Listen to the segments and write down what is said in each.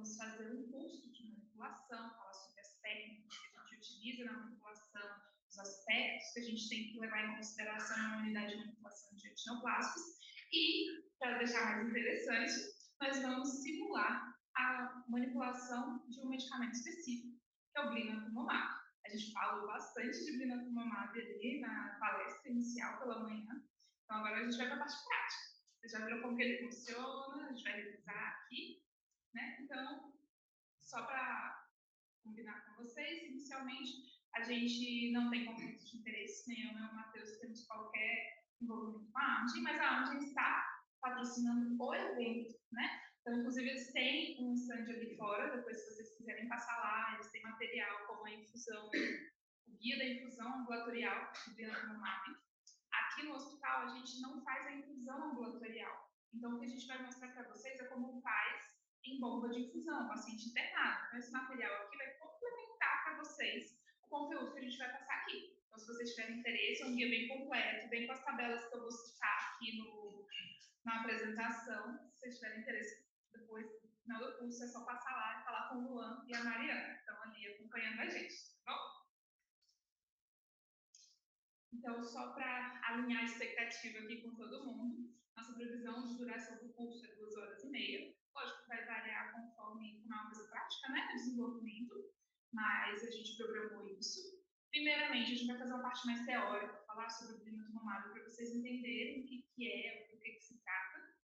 vamos fazer um curso de manipulação, falar sobre as técnicas que a gente utiliza na manipulação, os aspectos que a gente tem que levar em consideração na unidade de manipulação de etinoplásticos. E, para deixar mais interessante, nós vamos simular a manipulação de um medicamento específico, que é o blinatumomab. A gente falou bastante de blinatumomab ali na palestra inicial pela manhã, então agora a gente vai para a parte prática. Você já viram como que ele funciona, a gente vai revisar aqui, né? Então, só para combinar com vocês, inicialmente, a gente não tem conflito de interesse nenhum, eu e o Matheus temos qualquer envolvimento com a Amgen, mas a Amgen está patrocinando o evento, né? Então, inclusive, eles têm um stand ali fora, depois, se vocês quiserem passar lá, eles têm material como a infusão, o guia da infusão ambulatorial do blinatumomab. Aqui no hospital, a gente não faz a infusão ambulatorial. Então, o que a gente vai mostrar para vocês é como faz em bomba de infusão, paciente internado. Então, esse material aqui vai complementar para vocês o conteúdo que a gente vai passar aqui. Então, se vocês tiverem interesse, é um guia bem completo, bem com as tabelas que eu vou citar aqui na apresentação. Se vocês tiverem interesse, depois, no final do curso, é só passar lá e falar com o Luan e a Mariana, que estão ali acompanhando a gente, tá bom? Então, só para alinhar a expectativa aqui com todo mundo, nossa previsão de duração do curso é 2 horas e meia. Lógico que vai variar conforme como é uma coisa prática, né, desenvolvimento, mas a gente programou isso. Primeiramente, a gente vai fazer uma parte mais teórica, falar sobre o blinatumomab para vocês entenderem o que é, o que se trata.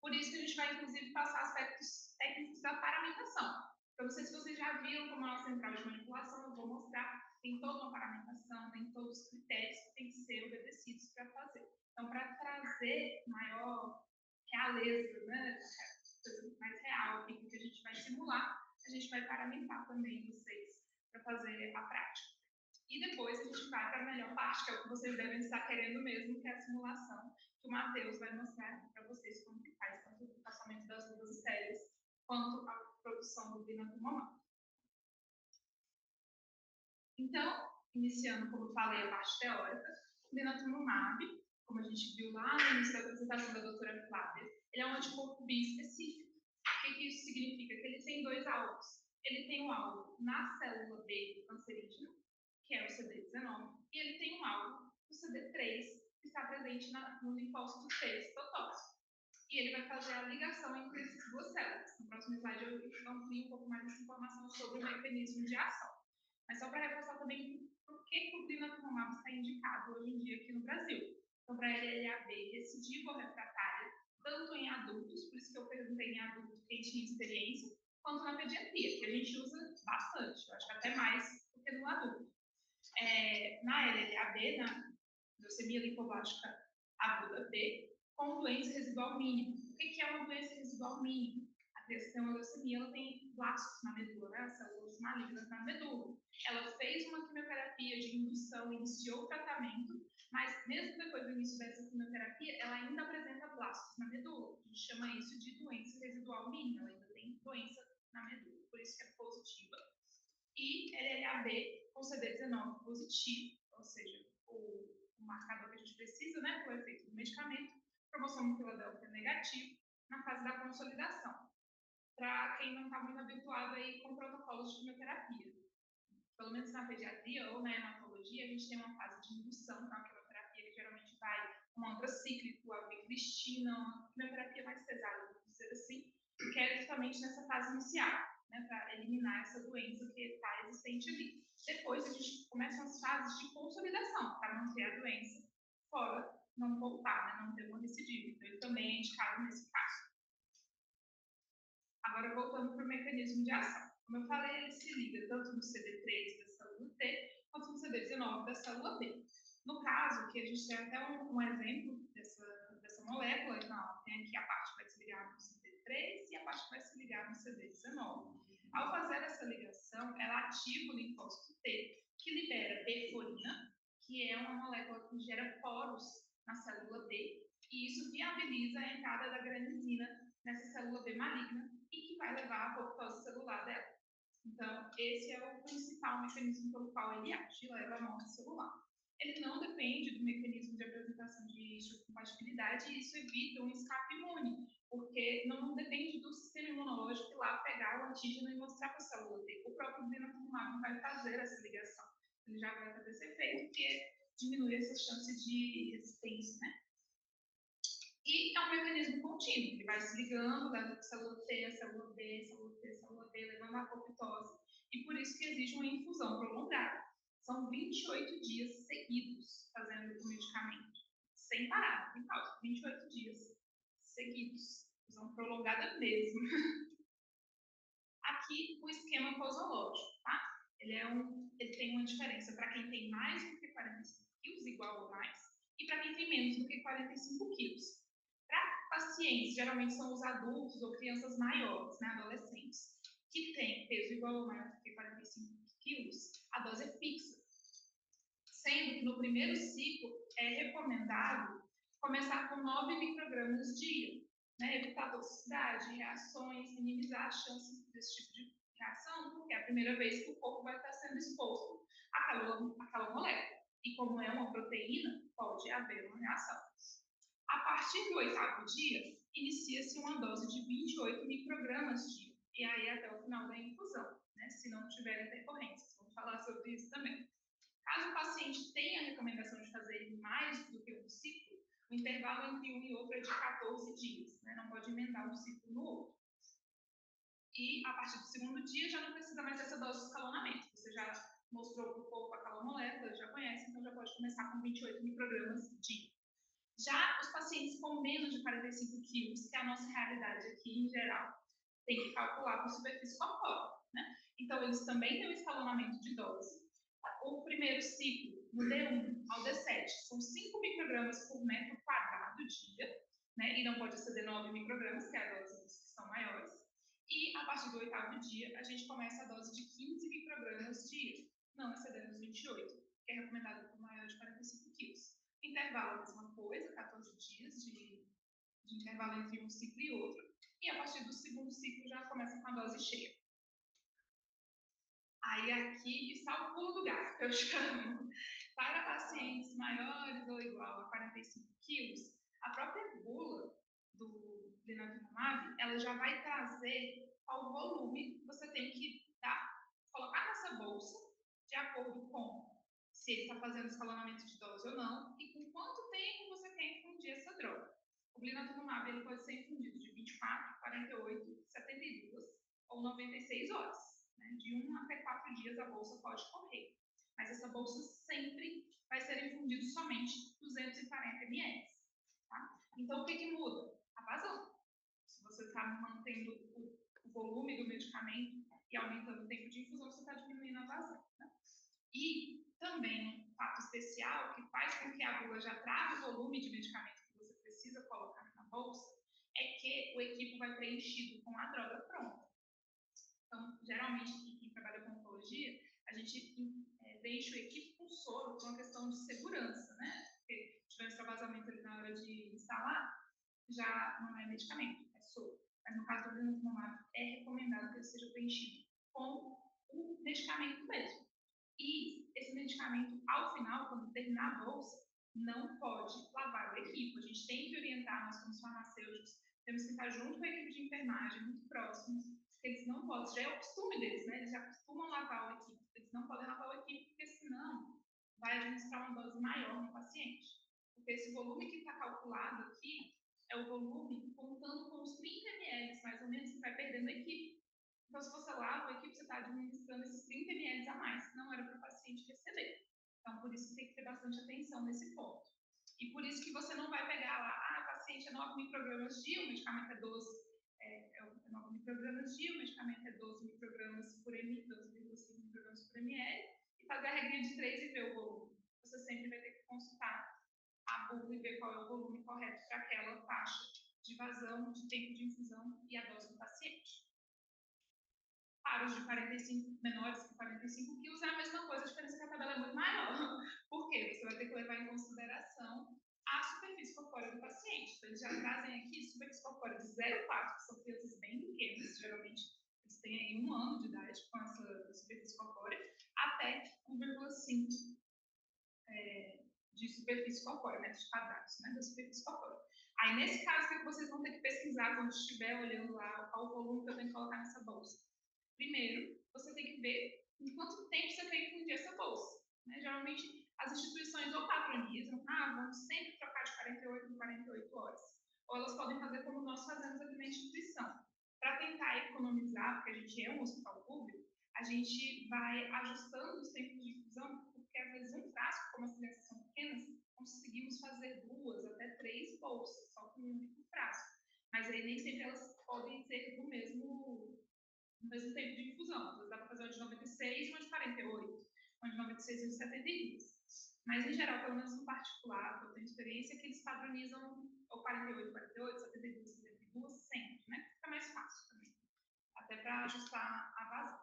Por isso que a gente vai, inclusive, passar aspectos técnicos da paramentação. Eu não sei se vocês já viram como a nossa central de manipulação, eu vou mostrar, tem toda uma paramentação, tem todos os critérios que têm que ser obedecidos para fazer. Então, para trazer maior realeza, né, coisa mais real, que a gente vai simular, a gente vai paramentar também vocês para fazer a prática. E depois a gente vai para a melhor parte, que é o que vocês devem estar querendo mesmo, que é a simulação, que o Matheus vai mostrar para vocês como que faz, tanto o tratamento das duas estéreis, quanto a produção do blinatumomab. Então, iniciando, como eu falei, a parte teórica, o blinatumomab, como a gente viu lá no início da apresentação da doutora Flávia, ele é um anticorpo biespecífico. O que isso significa? Que ele tem dois alvos. Ele tem um alvo na célula B cancerígena, que é o CD19, e ele tem um alvo, o CD3, que está presente no linfócito T citotóxico. E ele vai fazer a ligação entre essas duas células. No próximo slide eu amplio um pouco mais essa informação sobre o mecanismo de ação. Mas só para reforçar também por que o blinatumomab está indicado hoje em dia aqui no Brasil. Então, para LLAB recidiva ou refratária, tanto em adultos, por isso que eu perguntei em adulto quem tinha experiência, quanto na pediatria, que a gente usa bastante, eu acho que até mais do que no adulto. Na LLAB, na leucemia linfoblástica aguda B, com doença residual mínima. O que é uma doença residual mínima? A criança tem uma leucemia, ela tem blastos na medula, né? Células malignas na medula. Ela fez uma quimioterapia de indução, iniciou o tratamento, mas mesmo depois do início dessa quimioterapia, ela ainda apresenta blastos na medula. A gente chama isso de doença residual mínima, ela ainda tem doença na medula, por isso que é positiva. E LLAB com CD19 positivo, ou seja, o marcador que a gente precisa, né, para o efeito do medicamento, promoção do Filadélfia negativo, na fase da consolidação, para quem não está muito habituado aí com protocolos de quimioterapia. Pelo menos na pediatria ou na hematologia, a gente tem uma fase de indução para a quimioterapia, que geralmente vai um antracíclico, a vicristina, uma quimioterapia mais pesada, vamos dizer assim, que é justamente nessa fase inicial, né, para eliminar essa doença que está existente ali. Depois, a gente começa as fases de consolidação, para manter a doença fora, não voltar, né, não ter uma recidiva. Então, ele também é indicado nesse caso. Agora, voltando para o mecanismo de ação. Como eu falei, ele se liga tanto no CD3 da célula T, quanto no CD19 da célula B. No caso, que a gente tem até um exemplo dessa molécula, então, tem aqui a parte que vai se ligar no CD3 e a parte que vai se ligar no CD19. Ao fazer essa ligação, ela ativa o linfócito T, que libera perforina, que é uma molécula que gera poros na célula B, e isso viabiliza a entrada da granizina nessa célula B maligna e que vai levar à apoptose celular dela. Então, esse é o principal mecanismo pelo qual ele age, leva à morte celular. ele não depende do mecanismo de apresentação de histocompatibilidade e isso evita um escape imune, porque não depende do sistema imunológico ir lá pegar o antígeno e mostrar para a célula T. O próprio blinatumomab vai fazer essa ligação. Ele já vai fazer esse efeito, que diminui essa chance de resistência, né? E é um mecanismo contínuo, ele vai se ligando, leva para a célula T, a célula B, célula T, célula B, levando a apoptose. E por isso que exige uma infusão prolongada. São 28 dias seguidos fazendo o medicamento, sem parar, sem pausa, 28 dias seguidos. Infusão prolongada mesmo. Aqui o esquema posológico, tá? Ele tem uma diferença para quem tem mais do que 45 quilos, igual ou mais, e para quem tem menos do que 45 quilos. Para pacientes, geralmente são os adultos ou crianças maiores, né, adolescentes, que têm peso igual ou maior do que 45 quilos, a dose é fixa. Sendo que no primeiro ciclo é recomendado começar com 9 microgramas dia, né, evitar toxicidade, reações, minimizar a chance desse tipo de reação, porque é a primeira vez que o corpo vai estar sendo exposto àquela molécula. E como é uma proteína, pode haver uma reação. A partir do 8º dia, inicia-se uma dose de 28 microgramas dia, e aí até o final da infusão, né, se não tiver intercorrências. Vamos falar sobre isso também. Caso o paciente tenha a recomendação de fazer mais do que um ciclo, o intervalo entre um e outro é de 14 dias, né, não pode emendar um ciclo no outro. E a partir do segundo dia já não precisa mais dessa dose de escalonamento. Você já mostrou para o corpo aquela molécula, já conhece, então já pode começar com 28 microgramas dia. Já os pacientes com menos de 45 quilos, que é a nossa realidade aqui em geral, tem que calcular por superfície corpórea, né? Então, eles também têm um escalonamento de dose. O primeiro ciclo, no D1 ao D7, são 5 microgramas por metro quadrado dia, né? E não pode exceder 9 microgramas, que é a dose dos que são maiores. E a partir do 8º dia, a gente começa a dose de 15 microgramas dia, não excedendo os 28, que é recomendado por maior de 45 quilos. Intervalo, a mesma coisa, 14 dias de intervalo entre um ciclo e outro. E a partir do segundo ciclo já começa com a dose cheia. Aí aqui está o pulo do gato, que eu chamo. Para pacientes maiores ou igual a 45 quilos, a própria bula do blinatumomab, ela já vai trazer qual volume você tem que colocar nessa bolsa, de acordo com se ele está fazendo escalonamento de dose ou não, e com quanto tempo você quer infundir essa droga. O blinatumomab ele pode ser infundido de 24, 48, 72 ou 96 horas. Né? De 1 até 4 dias a bolsa pode correr. Mas essa bolsa sempre vai ser infundido somente 240 ml. Tá? Então, o que muda? A vazão. Se você está mantendo o volume do medicamento e aumentando o tempo de infusão, você está diminuindo a vazão. Né? E também um fato especial que faz com que a bula já traga o volume de medicamento que você precisa colocar na bolsa é que o equipo vai preenchido com a droga pronta. Então, geralmente, quem trabalha com oncologia, a gente deixa o equipe com soro por uma questão de segurança, né? Porque se tiver extravasamento ali na hora de instalar, já não é medicamento, é soro. Mas no caso do blinatumomab, é recomendado que ele seja preenchido com o medicamento mesmo. E esse medicamento, ao final, quando terminar a bolsa, não pode lavar o equipo. A gente tem que orientar, nós como farmacêuticos, temos que estar junto com a equipe de enfermagem, muito próximos, porque eles não podem, já é o costume deles, né? Eles já costumam lavar o equipe, eles não podem lavar o equipe, porque senão vai administrar uma dose maior no paciente. Porque esse volume que está calculado aqui é o volume contando com os 30 ml, mais ou menos, que vai perdendo a equipe. Então, se você lava a equipe, você está administrando esses 30 ml a mais, que não era para o paciente receber. Então, por isso tem que ter bastante atenção nesse ponto. E por isso que você não vai pegar lá, o paciente é 9 microgramas dia, o medicamento é 12, 9 microgramas dia, o medicamento é 12 microgramas por ml, 12,5 microgramas por ml, e fazer a regra de 3 e ver o volume. Você sempre vai ter que consultar a bula e ver qual é o volume correto para aquela taxa de vazão, de tempo de infusão e a dose do paciente. Para os de 45, menores que 45 quilos, é a mesma coisa, a diferença é que a tabela é muito maior. Por quê? Você vai ter que levar em consideração a superfície corpórea do paciente. Então, eles já trazem aqui superfície corpórea de 0,4, que são crianças bem pequenas, geralmente eles têm aí 1 ano de idade com essa superfície corpórea, até 1,5 de superfície corpórea, metros quadrados, né, da superfície corpórea. Aí, nesse caso, o que vocês vão ter que pesquisar quando estiver olhando lá qual o volume que eu tenho que colocar nessa bolsa? Primeiro, você tem que ver em quanto tempo você tem que fundir essa bolsa. Né? Geralmente, as instituições ou padronizam, vamos sempre trocar de 48 em 48 horas. Ou elas podem fazer como nós fazemos aqui na instituição. Para tentar economizar, porque a gente é um hospital público, a gente vai ajustando os tempos de infusão, porque às vezes um frasco, como as crianças são pequenas, conseguimos fazer 2 até 3 bolsas, só com um único frasco. Mas aí nem sempre elas podem ser do mesmo tempo de infusão. Às vezes dá para fazer uma de 96 e uma de 48, uma de 96 e uma de 72. Mas, em geral, pelo menos no particular, eu tenho experiência que eles padronizam ou 48, 48, 72, 72, sempre, né? Fica mais fácil também, até para ajustar a vazão.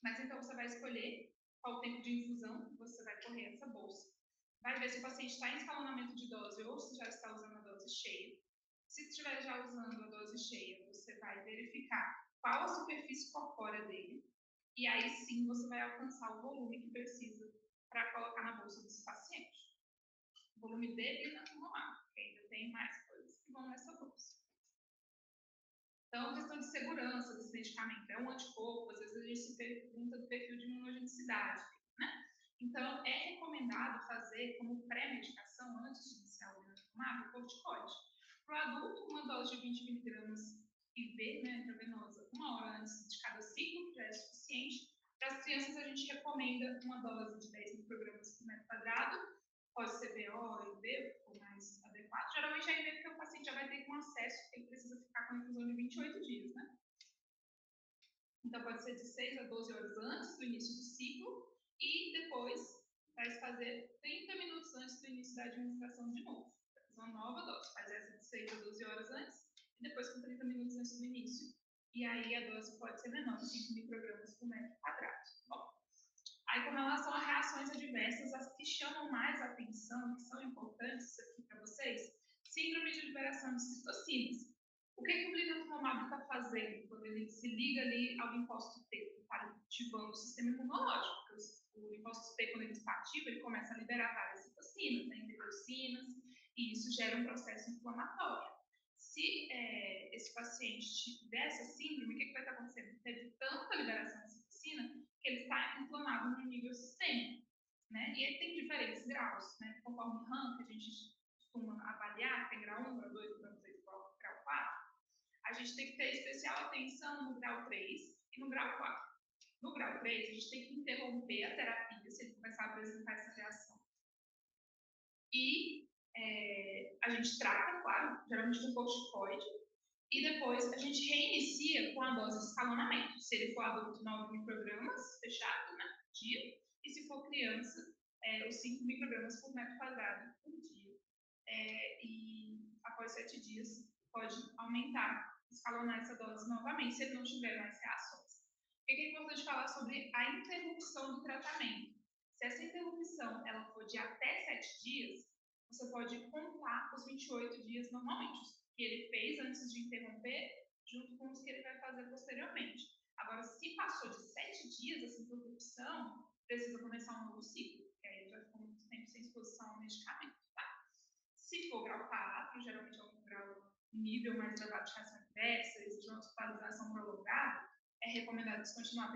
Mas, então, você vai escolher qual o tempo de infusão que você vai correr essa bolsa. Vai ver se o paciente está em escalonamento de dose ou se já está usando a dose cheia. Se estiver já usando a dose cheia, você vai verificar qual a superfície corpórea dele, e aí sim você vai alcançar o volume que precisa para colocar na bolsa desse paciente. O volume dele e na pulmonar, porque ainda tem mais coisas que vão nessa bolsa. Então, questão de segurança desse medicamento, é um anticorpo, às vezes a gente se pergunta do perfil de imunogenicidade, né? Então, é recomendado fazer como pré-medicação, antes de iniciar o inantumab, o corticoide. Para o adulto, uma dose de 20 miligramas IV, né, intravenosa, 1 hora antes de cada ciclo, já é suficiente. Para as crianças, a gente recomenda uma dose de 10 microgramas por metro quadrado, pode ser BO, IV, ou mais adequado. Geralmente é IV porque o paciente já vai ter com acesso, ele precisa ficar com a infusão de 28 dias, né? Então, pode ser de 6 a 12 horas antes do início do ciclo, e depois vai fazer 30 minutos antes do início da administração de novo. Vai fazer uma nova dose, faz essa de 6 a 12 horas antes, e depois com 30 minutos antes do início. E aí a dose pode ser menor, 5 microgramas por metro quadrado. Bom, aí, com relação a reações adversas, as que chamam mais a atenção, que são importantes aqui para vocês, síndrome de liberação de citocinas. O que o blinatumomab está fazendo quando ele se liga ali ao linfócito T? Ele está ativando o sistema imunológico, porque o linfócito T, quando ele está ativo, ele começa a liberar várias citocinas, né, interleucinas, e isso gera um processo inflamatório. Se esse paciente tiver essa síndrome, o que vai estar acontecendo? Teve tanta liberação de citocina que ele está inflamado no nível sistêmico, né? E ele tem diferentes graus, né? Conforme o RAM, que a gente costuma avaliar, tem grau 1, grau 2, grau 3, grau 4, a gente tem que ter especial atenção no grau 3 e no grau 4. No grau 3, a gente tem que interromper a terapia se ele começar a apresentar essa reação. E a gente trata, claro, geralmente com corticoide, e depois a gente reinicia com a dose de escalonamento. Se ele for adulto, 9 microgramas, fechado, né, por dia, e se for criança, os 5 microgramas por metro quadrado por dia. E após 7 dias, pode aumentar, escalonar essa dose novamente, se ele não tiver mais reações. O que é importante falar sobre a interrupção do tratamento? Se essa interrupção ela for de até 7 dias, você pode contar os 28 dias normalmente, os que ele fez antes de interromper, junto com os que ele vai fazer posteriormente. Agora, se passou de 7 dias essa interrupção, precisa começar um novo ciclo, que aí já ficou muito tempo sem exposição ao medicamento, tá? Se for grau 4, geralmente é um grau nível mais elevado de reação adversa, exige uma hospitalização prolongada, é recomendado descontinuar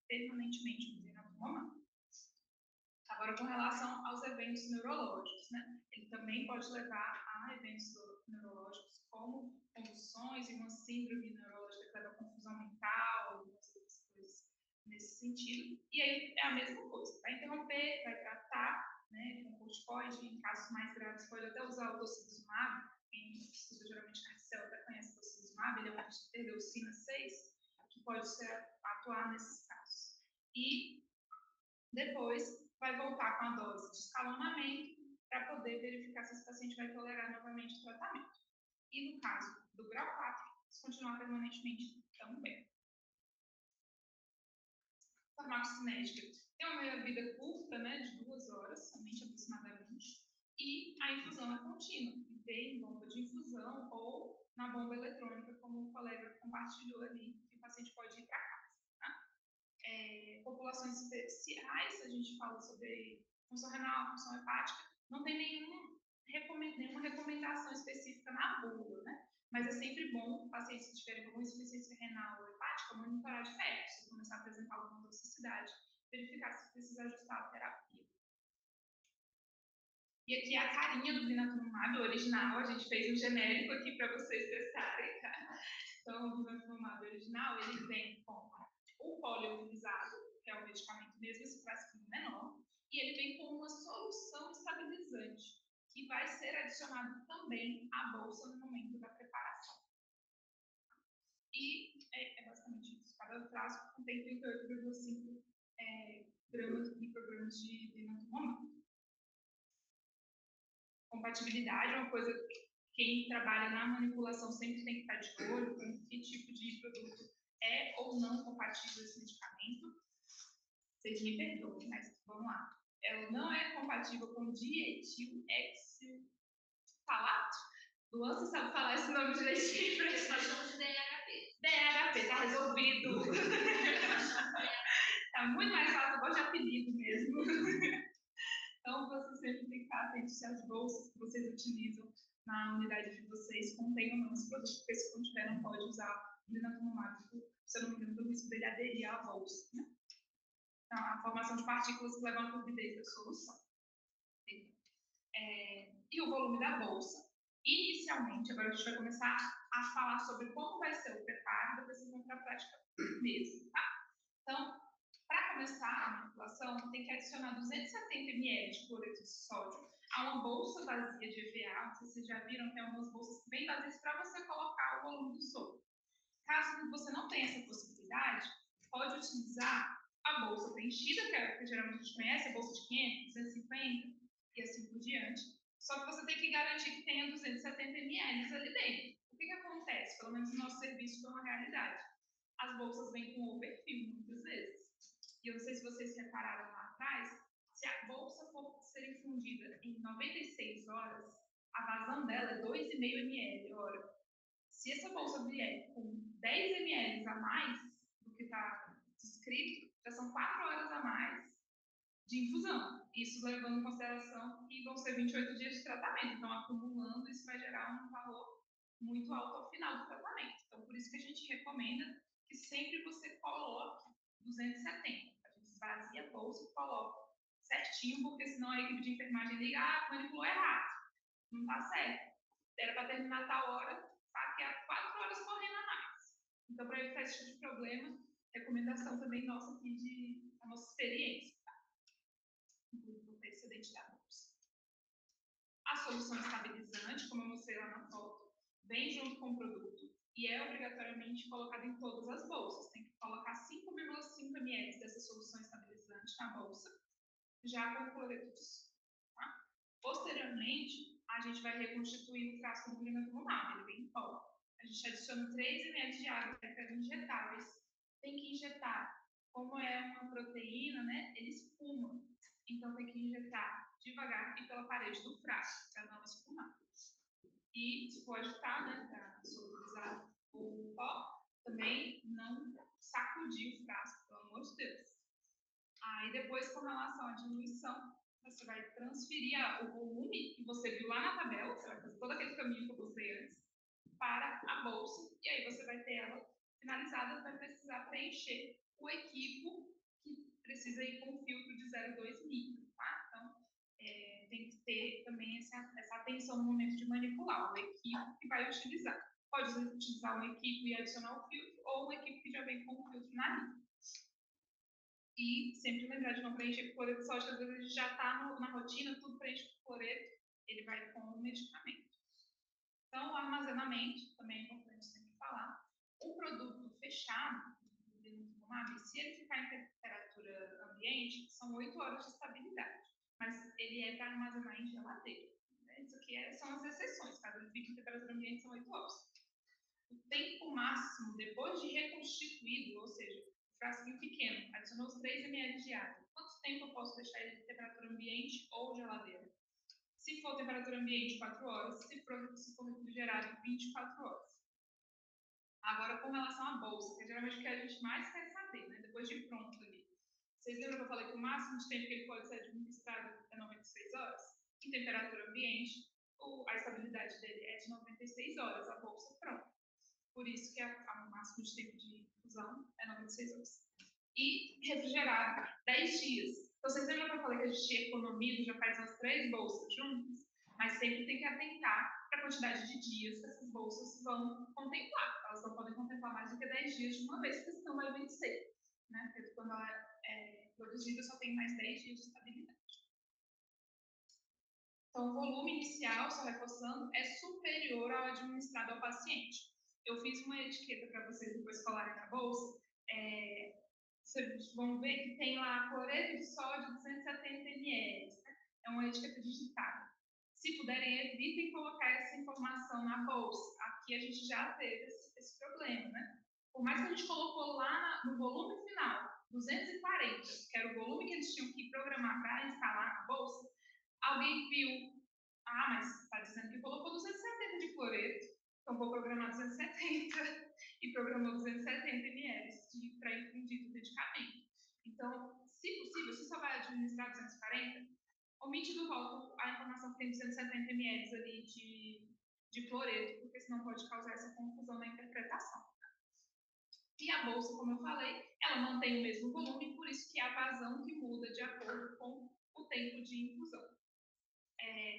permanentemente o blinatumomab. Agora, com relação aos eventos neurológicos, né? Ele também pode levar a eventos neurológicos como convulsões e uma síndrome neurológica que leva a confusão mental, algumas outras coisas nesse sentido. E aí é a mesma coisa, vai interromper, vai tratar, né, com corticoide, em casos mais graves pode até usar o tocilizumab, quem estuda geralmente carnicel até conhece o tocilizumab, ele é um interleucina 6, que pode atuar nesses casos. E depois vai voltar com a dose de escalonamento para poder verificar se esse paciente vai tolerar novamente o tratamento. E no caso do grau 4, descontinuar permanentemente também. Farmacocinética tem uma meia-vida curta, né, de 2 horas, somente aproximadamente, e a infusão é contínua, IV em bomba de infusão ou na bomba eletrônica, como o colega compartilhou ali, que o paciente pode ir para casa. Tá? Populações especiais, a gente fala sobre função renal, função hepática, não tem nenhuma recomendação específica na bula, né? Mas é sempre bom, pacientes que tiverem alguma insuficiência renal ou hepática, monitorar de perto, se começar a apresentar alguma toxicidade, verificar se precisa ajustar a terapia. E aqui a carinha do blinatumomab original, a gente fez um genérico aqui para vocês testarem, tá? Então, o blinatumomab original, ele vem com o poliutilizado, que é o medicamento mesmo, esse frasquinho menor, e ele vem com uma solução estabilizante, que vai ser adicionado também à bolsa no momento da preparação. E é basicamente isso. Cada frasco contém 38,5 microgramas de blinatumomab. Compatibilidade é uma coisa que quem trabalha na manipulação sempre tem que estar de olho com que tipo de produto é ou não compatível esse medicamento. Vocês me perdoem, mas vamos lá. Ela não é compatível com dietilhexilfalato. Luan, você sabe falar esse nome direitinho? Nós chamamos de DHP. DHP, tá resolvido. Tá muito mais fácil, eu gosto de apelido mesmo. Então, você sempre tem que estar atento se as bolsas que vocês utilizam na unidade de vocês contêm ou não esse produto, porque se contiver, não pode usar o blinatumomab, se eu não me engano, pelo risco dele aderir à bolsa, né? Então, a formação de partículas que levam à turbidez da solução. E o volume da bolsa. Inicialmente, agora a gente vai começar a falar sobre como vai ser o preparo, depois vocês vão para a prática mesmo, tá? Então, para começar a manipulação, tem que adicionar 270 ml de cloreto de sódio a uma bolsa vazia de EVA. Não sei se vocês já viram, tem algumas bolsas bem vazias para você colocar o volume do soro. Caso você não tenha essa possibilidade, pode utilizar a bolsa preenchida, que é a que geralmente a gente conhece, a bolsa de 500, 250 e assim por diante. Só que você tem que garantir que tenha 270 ml ali dentro. O que acontece? Pelo menos no nosso serviço foi uma realidade. As bolsas vêm com overfill, muitas vezes. E eu não sei se vocês repararam lá atrás, se a bolsa for ser infundida em 96 horas, a vazão dela é 2,5 ml. Ora, se essa bolsa vier com 10 ml a mais do que está descrito, já são 4 horas a mais de infusão. Isso levando em consideração que vão ser 28 dias de tratamento. Então, acumulando, isso vai gerar um valor muito alto ao final do tratamento. Então, por isso que a gente recomenda que sempre você coloque 270. A gente esvazia a bolsa e coloca certinho, porque senão a equipe de enfermagem liga, manipulou errado. Não está certo. Era para terminar tal hora, tá? Que há 4 horas correndo a mais. Então, para evitar esse tipo de problema, recomendação também nossa aqui a nossa experiência, tá? Do excedente da bolsa. A solução estabilizante, como eu mostrei lá na foto, vem junto com o produto e é obrigatoriamente colocado em todas as bolsas. Tem que colocar 5,5 ml dessa solução estabilizante na bolsa, já com o cloreto de sódio. Tá? Posteriormente, a gente vai reconstituir o frasco do blinatumomab, ele vem em pó. A gente adiciona 3 ml de água para injetáveis. Tem que injetar, como é uma proteína, né? Ele espuma. Então, tem que injetar devagar e pela parede do frasco, para não espumar. E, se for agitar, né, para solubilizar o pó, também não sacudir o frasco, pelo amor de Deus. Aí, depois, com relação à diluição, você vai transferir o volume que você viu lá na tabela, você vai fazer todo aquele caminho que eu mostrei antes, para a bolsa, e aí você vai ter ela finalizada, vai precisar preencher o equipo que precisa ir com um filtro de 0,2 micro, tá? Então, tem que ter também essa atenção no momento de manipular o equipo que vai utilizar. Pode utilizar uma equipe e adicionar o filtro, ou uma equipe que já vem com o filtro na linha. E sempre lembrar de não preencher com cloreto de sódio, às vezes a gente já está na rotina, tudo preenche com cloreto, ele vai com o medicamento. Então, o armazenamento, também é importante sempre falar. O produto fechado, se ele ficar em temperatura ambiente, são 8 horas de estabilidade, mas ele é para armazenar em geladeira. Né? Isso aqui são as exceções, caso ele fique em temperatura ambiente, são 8 horas. O tempo máximo, depois de reconstituído, ou seja, frasquinho pequeno, adicionou os 3 ml de água. Quanto tempo eu posso deixar ele em temperatura ambiente ou geladeira? Se for temperatura ambiente, 4 horas. Se for refrigerado, 24 horas. Agora, com relação à bolsa, que é geralmente o que a gente mais quer saber, né? Depois de pronto ali. Vocês lembram que eu falei que o máximo de tempo que ele pode ser administrado em temperatura ambiente, a estabilidade dele é de 96 horas, a bolsa pronta. Por isso que o máximo de tempo de infusão é 96 horas. E refrigerado, 10 dias. Então, vocês lembram que eu falei que a gente tinha economido, já faz umas 3 bolsas juntas? Mas sempre tem que atentar para a quantidade de dias que essas bolsas vão contemplar. Elas não podem contemplar mais do que 10 dias de uma vez, porque senão vai vencer. Né? Porque quando ela é produzida, só tem mais 10 dias de estabilidade. Então, o volume inicial, só reforçando, é superior ao administrado ao paciente. Eu fiz uma etiqueta para vocês depois colarem na bolsa. Vocês vão ver que tem lá cloreto de sódio 270 ml. Né? É uma etiqueta digitada. Se puderem, evitem colocar essa informação na bolsa. Aqui a gente já teve esse problema, né? Por mais que a gente colocou lá no volume final, 240, que era o volume que eles tinham que programar para instalar na bolsa, alguém viu, mas está dizendo que colocou 270 de cloreto, então vou programar 270 e programou 270 ml para infundir o medicamento. Então, se possível, se só vai administrar 240, omite do rótulo a informação que tem 270 ml ali de cloreto, porque senão pode causar essa confusão na interpretação. E a bolsa, como eu falei, ela mantém o mesmo volume, por isso que a vazão que muda de acordo com o tempo de infusão.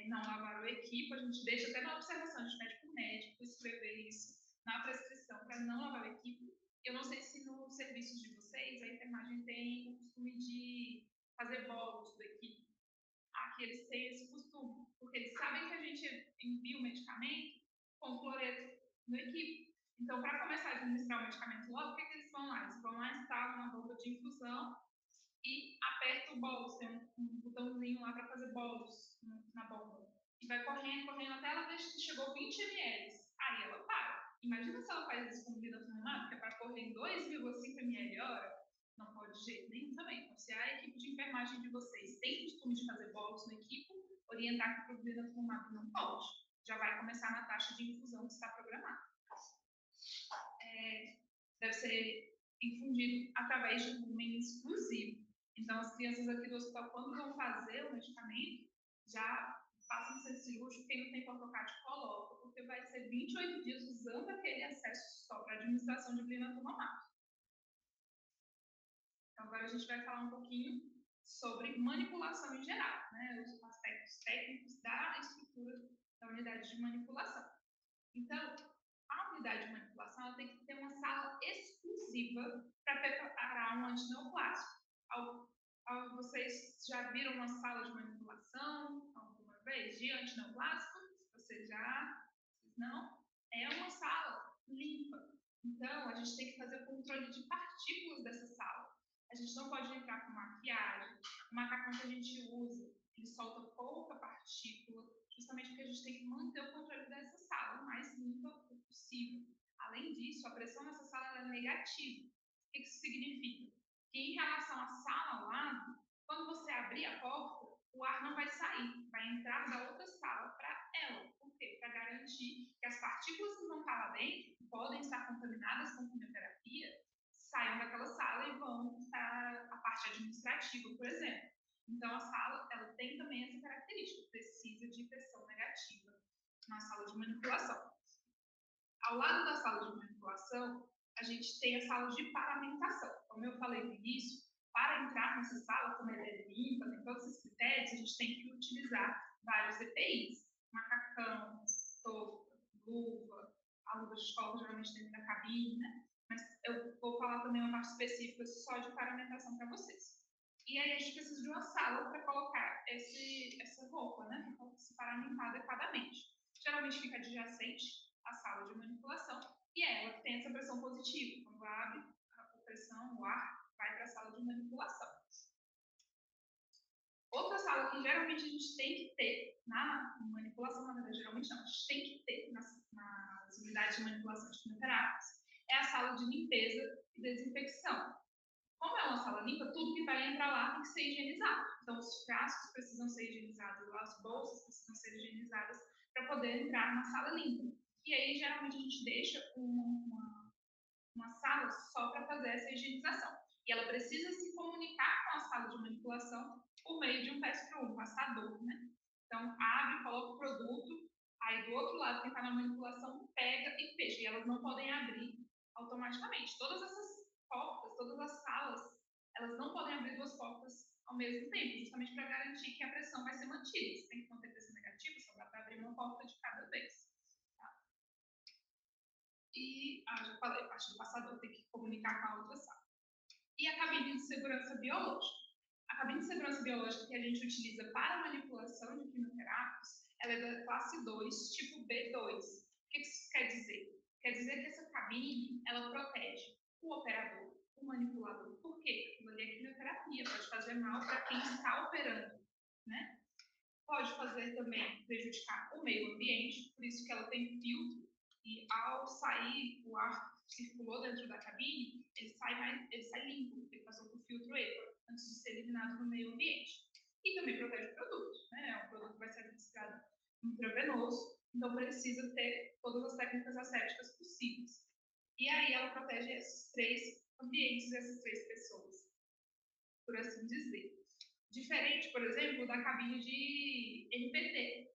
Não lavar o equipo, a gente deixa até na observação, a gente pede para o médico escrever isso na prescrição para não lavar o equipo. Eu não sei se no serviço de vocês a enfermagem tem o costume de fazer bolos do equipo. Aqui eles têm esse costume, porque eles sabem que a gente envia o medicamento com cloreto no equipo. Então, para começar a administrar o medicamento logo, o que eles vão lá? Eles vão lá, instalam na bomba de infusão e aperta o bolos, tem um botãozinho lá para fazer bolos na bomba. E vai correndo, correndo, até ela ver que chegou 20 ml. Aí ela para. Imagina se ela faz isso com glifosato, que é para correr em 2,5 ml hora. Não pode de jeito nenhum também. Então, se a equipe de enfermagem de vocês tem costume de fazer bolos no equipo, orientar que o glifosato não pode. Já vai começar na taxa de infusão que está programada. Deve ser infundido através de um volume exclusivo. Então, as crianças aqui do hospital, quando vão fazer o medicamento, já façam ser cirúrgico, quem não tem portocate coloca, porque vai ser 28 dias usando aquele acesso só para administração de glifosato. Então, agora a gente vai falar um pouquinho sobre manipulação em geral, né? Os aspectos técnicos da estrutura da unidade de manipulação. Então, a unidade de manipulação ela tem que ter uma sala exclusiva para preparar um antineoplástico. Vocês já viram uma sala de manipulação alguma vez de antineoplástico? Vocês já? Vocês não? É uma sala limpa. Então, a gente tem que fazer o controle de partículas dessa sala. A gente não pode entrar com maquiagem. O macacão que a gente usa, ele solta pouca partícula, justamente porque a gente tem que manter o controle dessa sala o mais limpa possível. Além disso, a pressão nessa sala é negativa. O que isso significa? Que em relação à sala ao lado, quando você abrir a porta, o ar não vai sair, vai entrar da outra sala para ela. Por quê? Para garantir que as partículas que vão estar lá dentro, que podem estar contaminadas com quimioterapia, saiam daquela sala e vão para a parte administrativa, por exemplo. Então, a sala ela tem também essa característica, precisa de pressão negativa na sala de manipulação. Ao lado da sala de manipulação, a gente tem a sala de paramentação. Como eu falei no início, para entrar nessa sala, como ela é limpa, tem todos esses critérios, a gente tem que utilizar vários EPIs. Macacão, touca, luva, a luva de escola geralmente dentro da cabine, né? Mas eu vou falar também uma parte específica só de paramentação para vocês. E aí a gente precisa de uma sala para colocar essa roupa, né? Para se paramentar adequadamente. Geralmente fica adjacente à sala de manipulação e ela tem essa pressão positiva. Quando abre a pressão, o ar vai para a sala de manipulação. Outra sala que geralmente a gente tem que ter na manipulação, na verdade, geralmente não, a gente tem que ter nas unidades de manipulação de quimioterápicos, é a sala de limpeza e desinfecção. Como é uma sala limpa, tudo que vai entrar lá tem que ser higienizado. Então, os frascos precisam ser higienizados, as bolsas precisam ser higienizadas para poder entrar na sala limpa. E aí, geralmente, a gente deixa uma sala só para fazer essa higienização. E ela precisa se comunicar com a sala de manipulação por meio de um pass-through, um passador, né? Então, abre, coloca o produto, aí do outro lado, quem está na manipulação, pega e fecha. E elas não podem abrir automaticamente. Todas essas portas, todas as salas, elas não podem abrir duas portas ao mesmo tempo, justamente para garantir que a pressão vai ser mantida. Se tem que manter pressão negativa, só dá para abrir uma porta de cada vez. Tá? E, já falei, a parte do passador tem que comunicar com a outra sala. E a cabine de segurança biológica. A cabine de segurança biológica que a gente utiliza para manipulação de quimioterápicos, ela é da classe 2, tipo B2. O que isso quer dizer? Quer dizer que essa cabine, ela protege o operador, o manipulador. Por quê? Aquilo ali é quimioterapia, pode fazer mal para quem está operando, né? Pode fazer também prejudicar o meio ambiente, por isso que ela tem filtro, e ao sair, o ar circulou dentro da cabine, ele sai limpo, porque ele passou por filtro EPA, antes de ser eliminado no meio ambiente. E também protege o produto, né? É um produto que vai ser administrado intravenoso, então precisa ter todas as técnicas asépticas possíveis. E aí ela protege esses três ambientes, essas três pessoas, por assim dizer. Diferente, por exemplo, da cabine de NPT.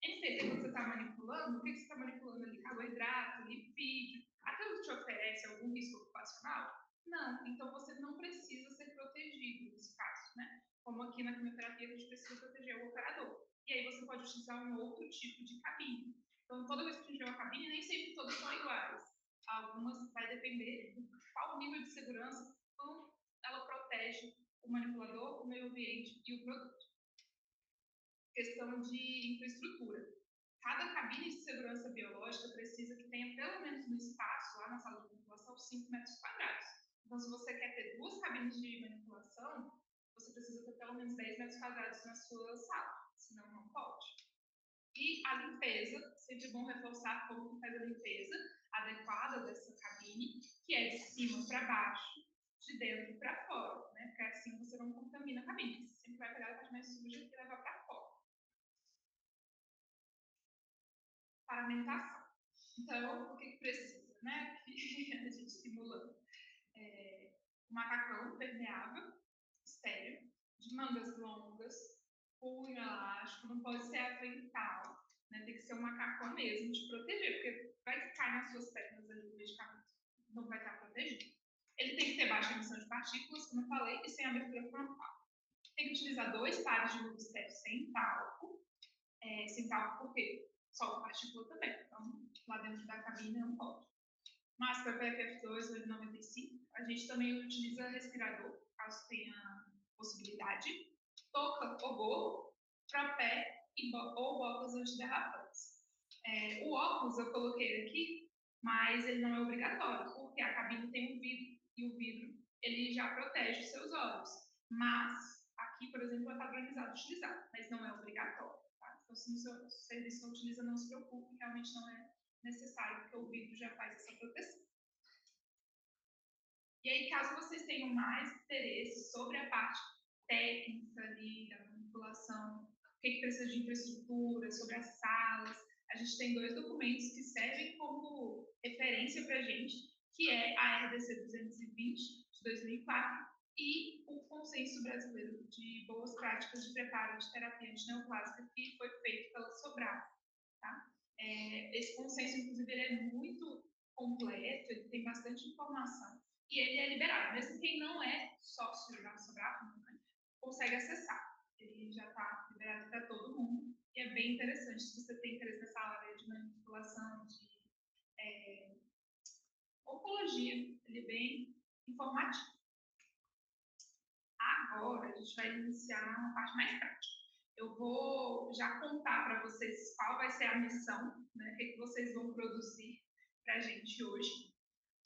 NPT, quando você está manipulando, o que você está manipulando ali? Carboidrato, lipídio. Aquilo te oferece algum risco ocupacional? Não. Então, você não precisa ser protegido nesse caso, né? Como aqui na quimioterapia, a gente precisa proteger o operador. E aí você pode utilizar um outro tipo de cabine. Então, toda vez que a gente vê uma cabine, nem sempre todas são iguais. Algumas vai depender de qual nível de segurança, como ela protege o manipulador, o meio ambiente e o produto. Questão de infraestrutura. Cada cabine de segurança biológica precisa que tenha pelo menos no espaço, lá na sala de manipulação, 5 metros quadrados. Então, se você quer ter 2 cabines de manipulação, você precisa ter pelo menos 10 metros quadrados na sua sala, senão não pode. E a limpeza, sempre bom reforçar como que faz a limpeza adequada dessa cabine, que é de cima para baixo, de dentro para fora, né? Porque assim você não contamina a cabine, você sempre vai pegar a parte mais suja e levar para fora. Paramentação. Então, o que precisa, né? Que a gente estimula o macacão permeável, estéreo, de mangas longas, punho elástico, não pode ser avental, né? Tem que ser um macacão mesmo, de proteger, porque vai que cai nas suas pernas ali o medicamento, não vai estar protegido. Ele tem que ter baixa emissão de partículas, como eu falei, e sem abertura frontal. Tem que utilizar 2 pares de luvas estéreo sem talco. Sem talco por quê? Solta partícula também, então lá dentro da cabine não pode. Máscara PFF2 95, a gente também utiliza respirador, caso tenha possibilidade. Touca ou gorro, trapé ou botas antiderrapantes. O óculos eu coloquei aqui, mas ele não é obrigatório, porque a cabine tem um vidro, e o vidro ele já protege os seus olhos. Mas aqui, por exemplo, é padronizado utilizar, mas não é obrigatório. Tá? Então, se o seu serviço não utiliza, não se preocupe, realmente não é necessário, porque o vidro já faz essa proteção. E aí, caso vocês tenham mais interesse sobre a parte técnica ali, da manipulação, o que precisa de infraestrutura, sobre as salas, a gente tem 2 documentos que servem como referência para a gente, que é a RDC 220, de 2004, e o Consenso Brasileiro de Boas Práticas de Preparo de Terapia Antineoplásica, que foi feito pela Sobrap. Tá? Esse consenso, inclusive, ele é muito completo, ele tem bastante informação, e ele é liberado. Mesmo quem não é sócio da Sobrap, né, consegue acessar. Ele já está liberado para todo mundo, e é bem interessante se você tem interesse nessa área de manipulação, de oncologia, ele é bem informativo. Agora, a gente vai iniciar uma parte mais prática. Eu vou já contar para vocês qual vai ser a missão, né, o que vocês vão produzir para a gente hoje.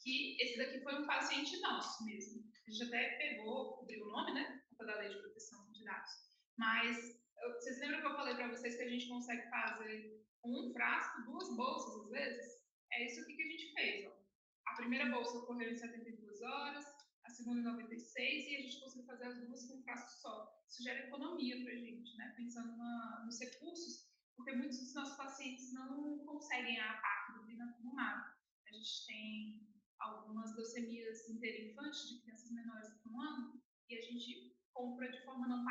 Que esse daqui foi um paciente nosso mesmo. A gente até pegou, cobriu o nome, né, da Lei de Proteção de Dados. Mas, vocês lembram que eu falei para vocês que a gente consegue fazer um frasco, 2 bolsas às vezes? É isso aqui que a gente fez, ó. A primeira bolsa ocorreu em 72 horas, a segunda em 96, e a gente conseguiu fazer as 2 com um frasco só. Isso gera economia para a gente, né? Pensando nos recursos, porque muitos dos nossos pacientes não conseguem a parte do blinatumomab. A gente tem algumas leucemias interinfantes de crianças menores de 1 ano, e a gente compra de forma não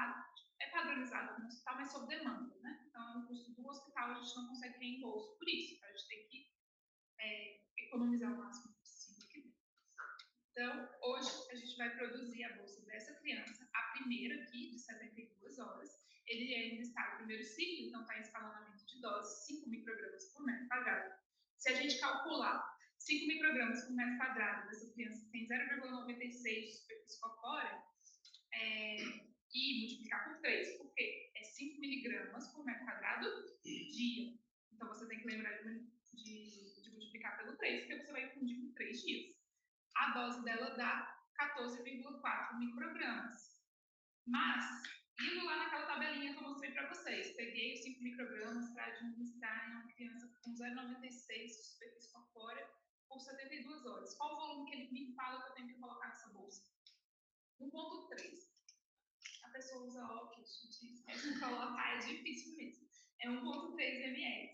padronizada no hospital, mas sob demanda, né? Então, custo do hospital, a gente não consegue reembolso por isso. A gente tem que economizar o máximo possível aqui dentro. Então, hoje, a gente vai produzir a bolsa dessa criança, a primeira aqui, de 72 horas. Ele ainda está no primeiro ciclo, então está em escalonamento de doses, 5 microgramas por metro quadrado. Se a gente calcular 5 microgramas por metro quadrado dessa criança que tem 0,96 de superfície corpórea, e multiplicar por 3, porque é 5 miligramas por metro quadrado dia. Então, você tem que lembrar de multiplicar pelo 3, porque você vai infundir por 3 dias. A dose dela dá 14,4 microgramas. Mas, indo lá naquela tabelinha que eu mostrei para vocês, peguei os 5 microgramas para administrar em uma criança com 0,96 de superfície corpórea por 72 horas. Qual o volume que ele me fala que eu tenho que colocar nessa bolsa? 1,3. A pessoa usa óculos, gente, esquece de colocar, é difícil mesmo. É 1,3 ml.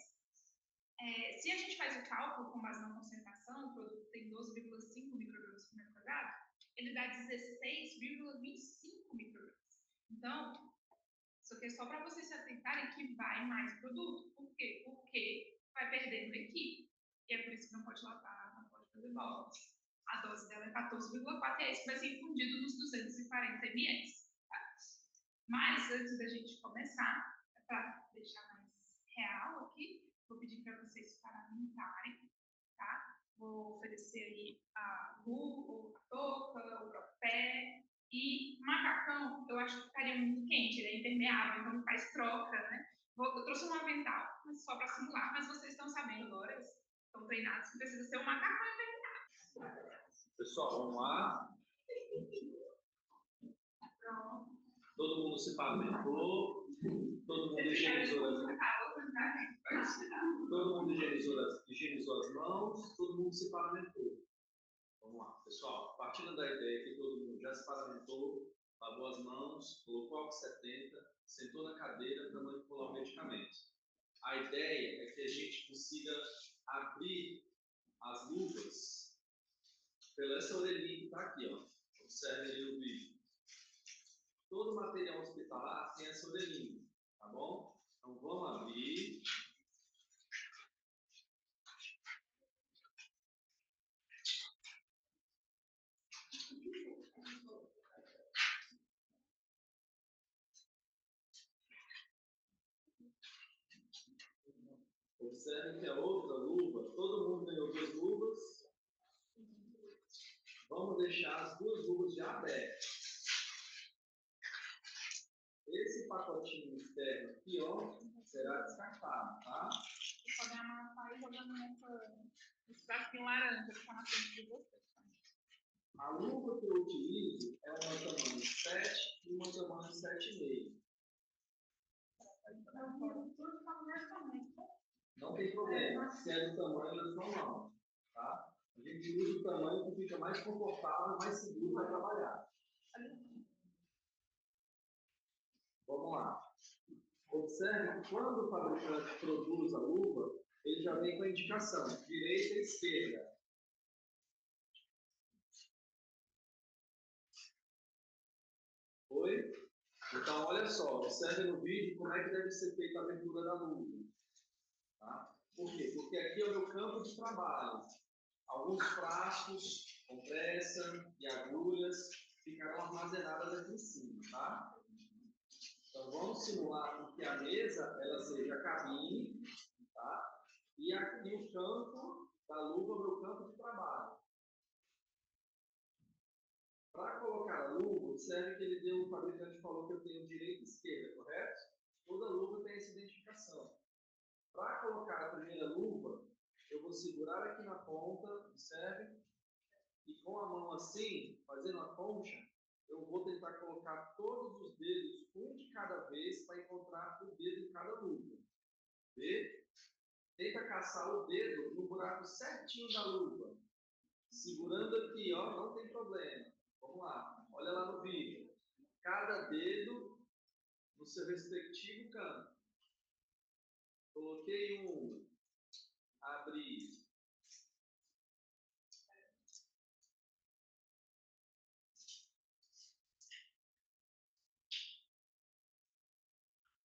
Se a gente faz o cálculo com base na concentração, o produto tem 12,5 microgramas por metro quadrado, ele dá 16,25 microgramas. Então, isso aqui é só para vocês se atentarem que vai mais produto. Por quê? Porque vai perdendo equipe. E é por isso que não pode lavar, não pode fazer bolas. A dose dela é 14,4 e é isso que vai ser infundido nos 240 ml. Tá? Mas, antes da gente começar, para deixar mais real aqui, vou pedir para vocês paramentarem, tá? Vou oferecer aí a luva, a touca, o propé e macacão. Eu acho que ficaria muito quente, ele é impermeável, então faz troca, né? Eu trouxe um avental, mas só para simular, mas vocês estão sabendo agora, estão treinados que precisa ser um macacão impermeável. Pessoal, vamos lá. Pronto. Todo mundo se pavimentou, todo mundo higienizou as mãos, todo mundo se pavimentou. Vamos lá, pessoal. Partindo da ideia que todo mundo já se pavimentou, lavou as mãos, colocou álcool 70, sentou na cadeira para manipular o medicamento. A ideia é que a gente consiga abrir as luvas pela essa orelhinha que está aqui, ó. Observe aí o vídeo. Todo material hospitalar tem essa orelhinha, tá bom? Então vamos abrir. Observe que a outra luva, todo mundo ganhou 2 luvas. Vamos deixar as 2 luvas já abertas. Esse pacotinho externo aqui, ó, será descartado, tá? Vocês podem amassar e jogar nesse frasquinho laranja que está na frente de vocês. A luva que eu utilizo é uma tamanho 7 e uma tamanho 7,5. Não tem problema, se é do tamanho da sua mão, tá? A gente usa o tamanho que fica mais confortável, mais seguro para trabalhar. Vamos lá. Observe que quando o fabricante produz a luva, ele já vem com a indicação, direita e esquerda. Oi? Então, olha só, observe no vídeo como é que deve ser feita a abertura da luva. Tá? Por quê? Porque aqui é o meu campo de trabalho. Alguns frascos, compressa e agulhas ficarão armazenadas aqui em cima, tá? Então, vamos simular que a mesa ela seja a cabine, tá? E aqui o campo da luva é o meu campo de trabalho. Para colocar a luva, observe que ele deu, o fabricante falou que eu tenho direita e esquerda, correto? Toda luva tem essa identificação. Para colocar a primeira luva, eu vou segurar aqui na ponta, observe, e com a mão assim, fazendo a concha, eu vou tentar colocar todos os dedos, um de cada vez, para encontrar o dedo em cada luva. Vê? Tenta caçar o dedo no buraco certinho da luva. Segurando aqui, ó, não tem problema. Vamos lá, olha lá no vídeo. Cada dedo no seu respectivo canto. Coloquei um, abri.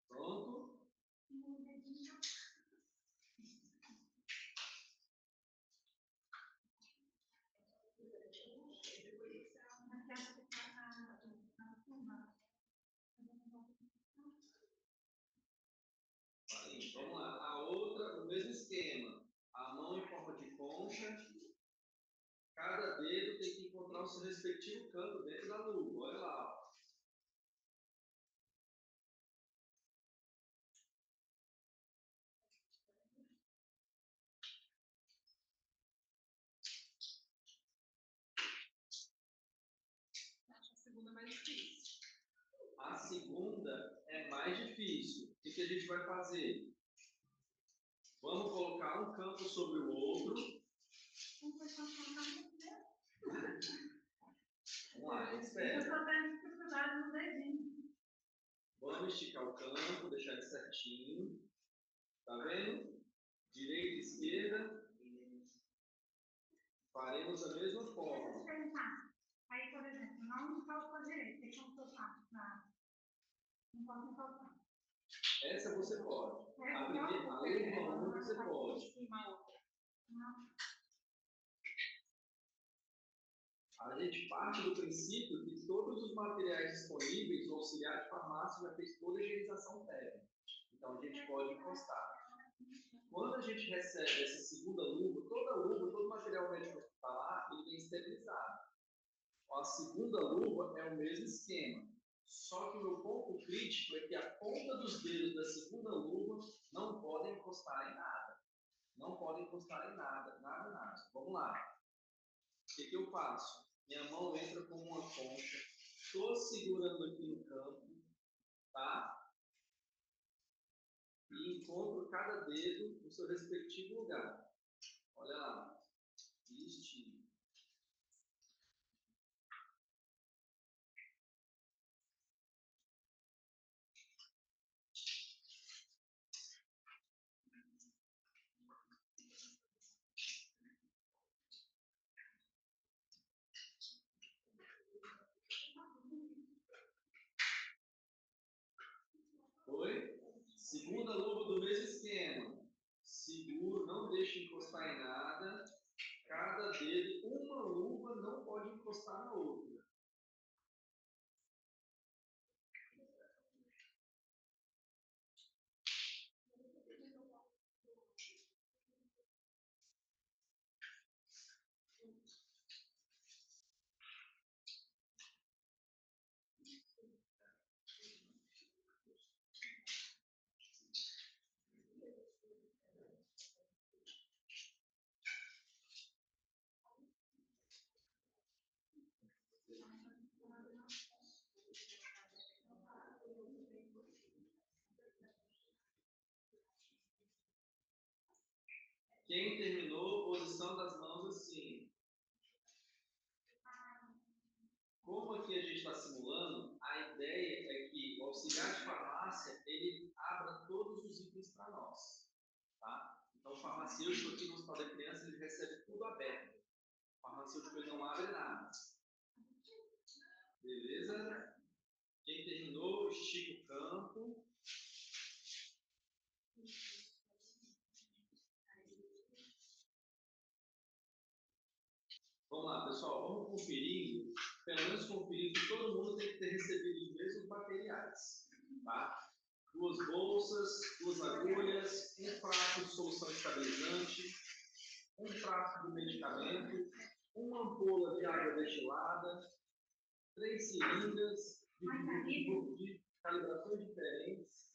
Pronto? nosso respectivo campo dentro da luva. Olha lá. Ó. Acho a segunda mais difícil. A segunda é mais difícil. O que a gente vai fazer? Vamos colocar um campo sobre o outro. Vamos lá, espera. Eu só tenho dificuldade no dedinho. Vamos esticar o campo, deixar ele certinho. Tá vendo? Direita e esquerda. Faremos da mesma Deixa eu forma. te perguntar. Aí, por exemplo, não encostou a direita, tem como soltar? Não posso encostar. Essa você pode. É, A primeira, a última uma você pode. A gente parte do princípio que todos os materiais disponíveis, o auxiliar de farmácia já fez toda a higienização técnica. Então a gente pode encostar. Quando a gente recebe essa segunda luva, todo material médico que está lá, ele vem esterilizado. A segunda luva é o mesmo esquema. Só que o meu ponto crítico é que a ponta dos dedos da segunda luva não podem encostar em nada. Não podem encostar em nada, nada. Vamos lá. O que eu faço? Minha mão entra como uma concha. Estou segurando aqui no campo, tá? E encontro cada dedo no seu respectivo lugar. Olha lá. Estiro. Foi? Segunda luva do mesmo esquema. Seguro, não deixe encostar em nada. Cada dedo, uma luva não pode encostar na outra. Quem terminou, posição das mãos assim. Como aqui a gente está simulando, a ideia é que o auxiliar de farmácia, ele abra todos os itens para nós. Tá? Então, o farmacêutico aqui no Hospital da Criança, ele recebe tudo aberto. O farmacêutico ele não abre nada. Beleza? Quem terminou, estica o campo. Vamos lá, pessoal, vamos conferindo, pelo menos conferindo que todo mundo tem que ter recebido os mesmos materiais, tá? 2 bolsas, 2 agulhas, um frasco de solução estabilizante, um frasco de medicamento, uma ampola de água destilada, 3 seringas de calibrações diferentes,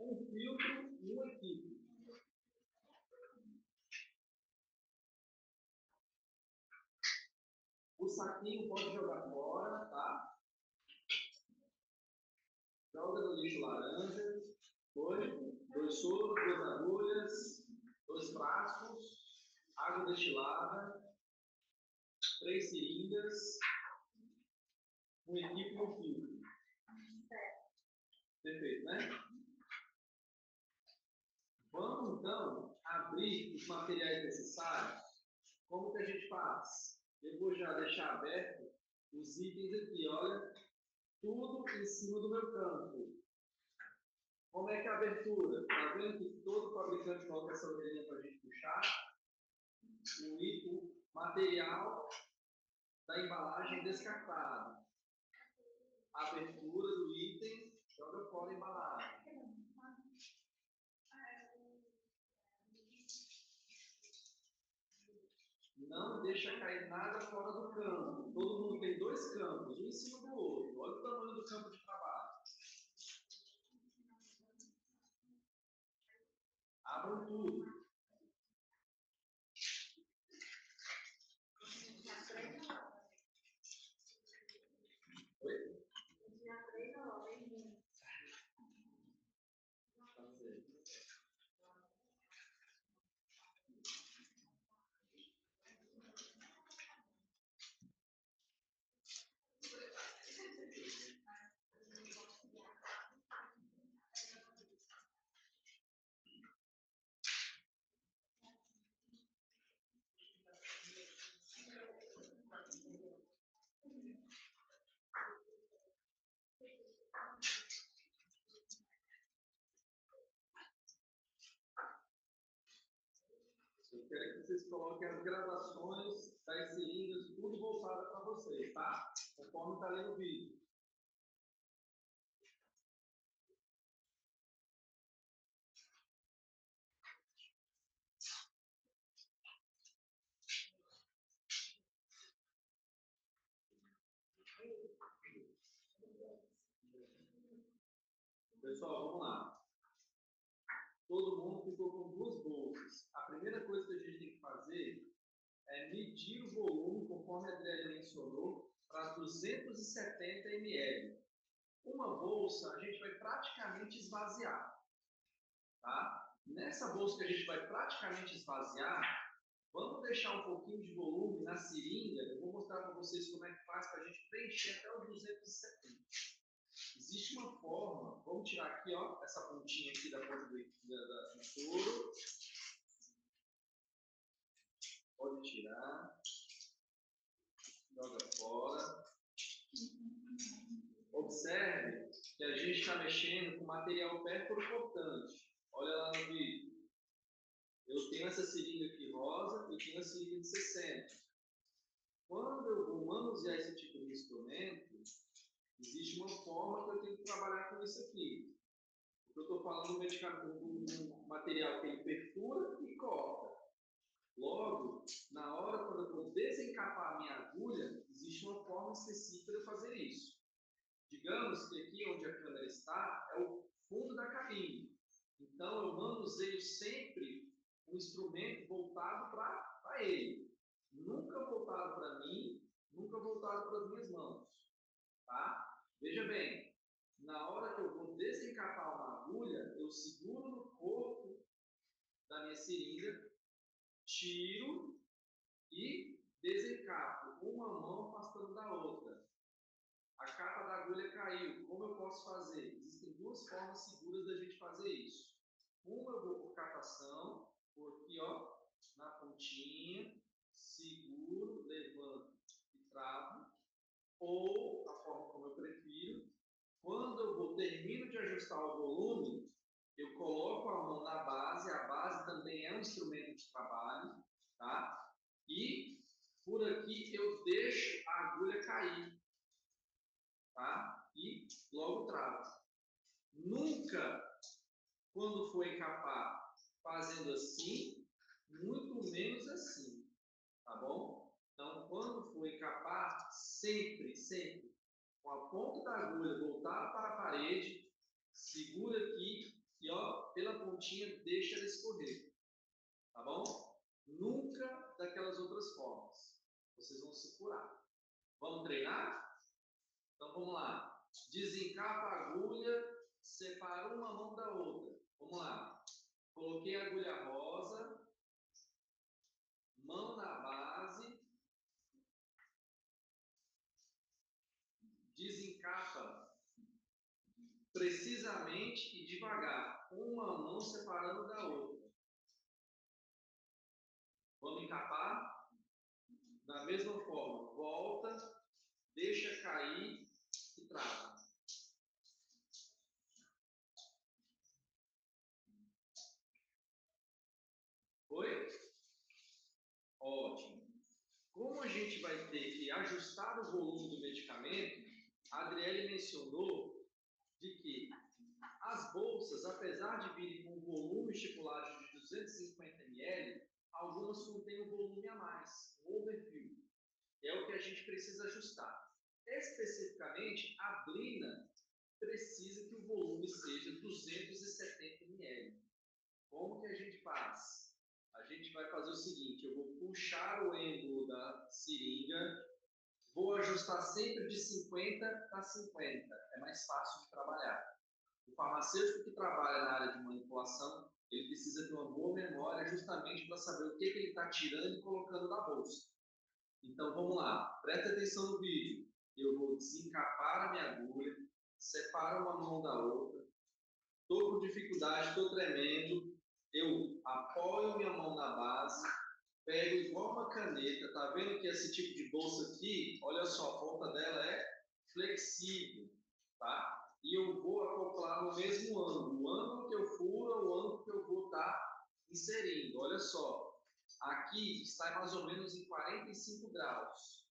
um filtro e um equipe. O saquinho pode jogar fora, tá? Joga no lixo laranja. Foi? 2 soros, 2 agulhas, 2 frascos, água destilada, 3 seringas, um equipe e um filtro. Perfeito, né? Vamos, então, abrir os materiais necessários. Como que a gente faz? Eu vou já deixar aberto os itens aqui, olha, tudo em cima do meu campo. Como é que é a abertura? Está vendo que todo fabricante coloca essa orelhinha para a gente puxar? O material da embalagem descartável. A abertura do item joga fora a embalagem. Não deixa cair nada fora do campo. Todo mundo tem dois campos, um em cima do outro. Olha o tamanho do campo de trabalho. Abram tudo. Oi? Eu quero que vocês coloquem as gravações das seringas, tudo voltado para vocês, tá? Conforme está ali no vídeo. Pessoal, vamos lá. Todo mundo ficou com duas bolsas. A primeira coisa que a gente tem que fazer é medir o volume, conforme a Adriana mencionou, para 270 ml. Uma bolsa a gente vai praticamente esvaziar. Tá? Nessa bolsa que a gente vai praticamente esvaziar, vamos deixar um pouquinho de volume na seringa. Eu vou mostrar para vocês como é que faz para a gente preencher até os 270. Existe uma forma, vamos tirar aqui, ó, essa pontinha aqui da ponta do soro. Pode tirar. Joga fora. Observe que a gente está mexendo com material perforante. Olha lá no vídeo. Eu tenho essa seringa aqui rosa e tenho a seringa de 60. Quando eu vou manusear esse tipo de instrumento, existe uma forma que eu tenho que trabalhar com isso aqui. Porque eu estou falando do material que ele perfura e corta. Logo, na hora quando eu vou desencapar a minha agulha, existe uma forma específica de eu fazer isso. Digamos que aqui onde a câmera está é o fundo da cabine. Então, eu manuseio sempre um instrumento voltado para ele. Nunca voltado para mim, nunca voltado para as minhas mãos. Tá? Veja bem, na hora que eu vou desencapar uma agulha, eu seguro no corpo da minha seringa, tiro e desencapo, uma mão afastando da outra. A capa da agulha caiu. Como eu posso fazer? Existem duas formas seguras da gente fazer isso. Uma eu vou por capação, por aqui, ó, na pontinha, seguro, levanto e travo. Ou, a forma como eu prefiro, quando eu termino de ajustar o volume, eu coloco a mão na base. A base também é um instrumento de trabalho, tá? E por aqui eu deixo a agulha cair. Tá? E logo travo. Nunca, quando for encapar, fazendo assim, muito menos assim. Tá bom? Então, quando for encapar, sempre, sempre, com a ponta da agulha voltada para a parede, segura aqui e, ó, pela pontinha, deixa ela escorrer. Tá bom? Nunca daquelas outras formas. Vocês vão se curar. Vamos treinar? Então, vamos lá. Desencapa a agulha, separa uma mão da outra. Vamos lá. Coloquei a agulha rosa, mão na base, desencapa precisamente e devagar, uma mão separando da outra. Vamos encapar? Da mesma forma, volta, deixa cair e trava. Foi? Ótimo. Como a gente vai ter que ajustar o volume do medicamento, a Adriele mencionou de que as bolsas, apesar de virem com volume estipulado de 250 ml, algumas contêm um volume a mais. é o que a gente precisa ajustar. Especificamente, a blina precisa que o volume seja 270 ml. Como que a gente faz? A gente vai fazer o seguinte, eu vou puxar o êmbolo da seringa, vou ajustar sempre de 50 a 50, é mais fácil de trabalhar. O farmacêutico que trabalha na área de manipulação, ele precisa ter uma boa memória justamente para saber o que ele está tirando e colocando na bolsa. Então vamos lá, presta atenção no vídeo. Eu vou desencapar a minha agulha, separo uma mão da outra, estou com dificuldade, estou tremendo, eu apoio minha mão na base, pego igual uma caneta, tá vendo que esse tipo de bolsa aqui, olha só, a ponta dela é flexível, tá? E eu vou acoplar no mesmo ângulo, o ângulo que eu furo é o ângulo que eu vou estar inserindo, olha só, aqui está mais ou menos em 45 graus,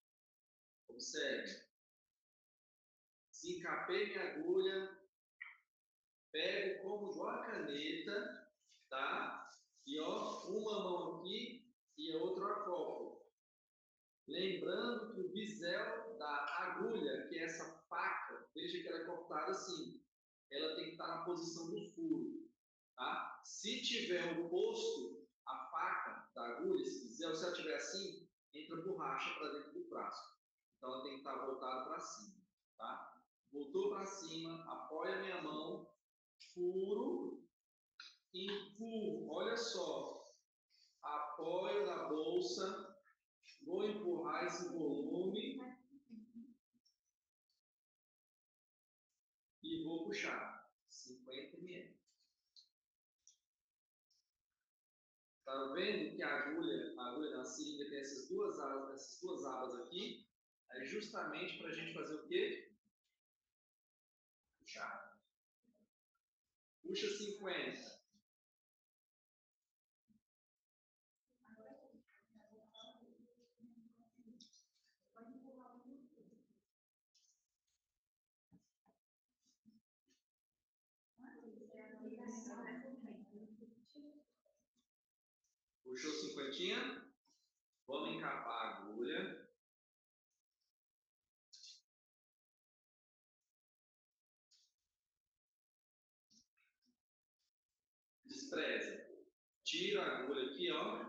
observe, desencapei minha agulha, pego como igual a caneta, tá? E ó, uma mão aqui e a outra acoplo. Lembrando que o bisel da agulha, que é essa faca, veja que ela é cortada assim, ela tem que estar na posição do furo, tá? Se tiver oposto a faca da agulha, esse bisel, se ela tiver assim, entra borracha para dentro do frasco. Então ela tem que estar voltada para cima, tá? Voltou para cima, apoia a minha mão, furo, empurro, olha só, apoio na bolsa, vou empurrar esse volume e vou puxar 50 ml. Tá vendo que a agulha da seringa tem essas duas abas aqui? É justamente para a gente fazer o quê? Puxar. Puxa 50. Puxou 50? Vamos encapar a agulha. Despreza. Tira a agulha aqui, ó.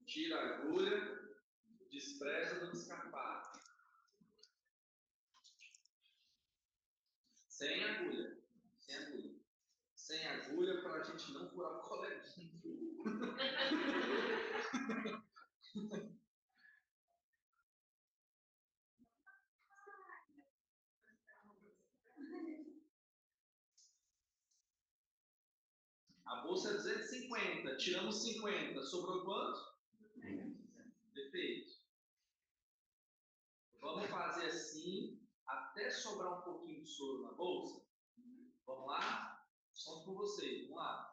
Tira a agulha. Despreza do descapar. Sem agulha. Sem agulha. Sem agulha para a gente não furar o coleguinha. A bolsa é 250, tiramos 50, sobrou quanto? Perfeito. Vamos fazer assim, até sobrar um pouquinho de soro na bolsa. Vamos lá? Só com vocês, vamos lá.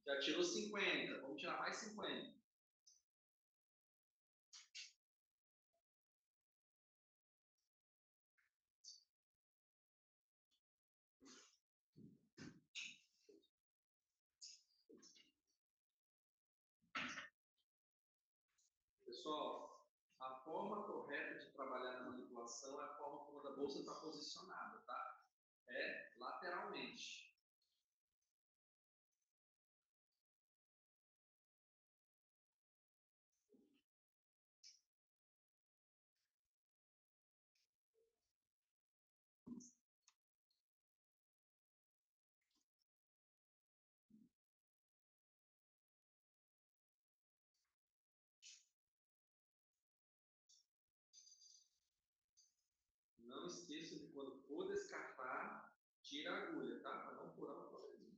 Já tirou 50, vamos tirar mais 50. Pessoal, a forma correta de trabalhar na manipulação é a forma como a bolsa está posicionada, tá? É lateralmente. Não esqueça de quando for descartar, tira a agulha, tá? Para não furar o colezinho.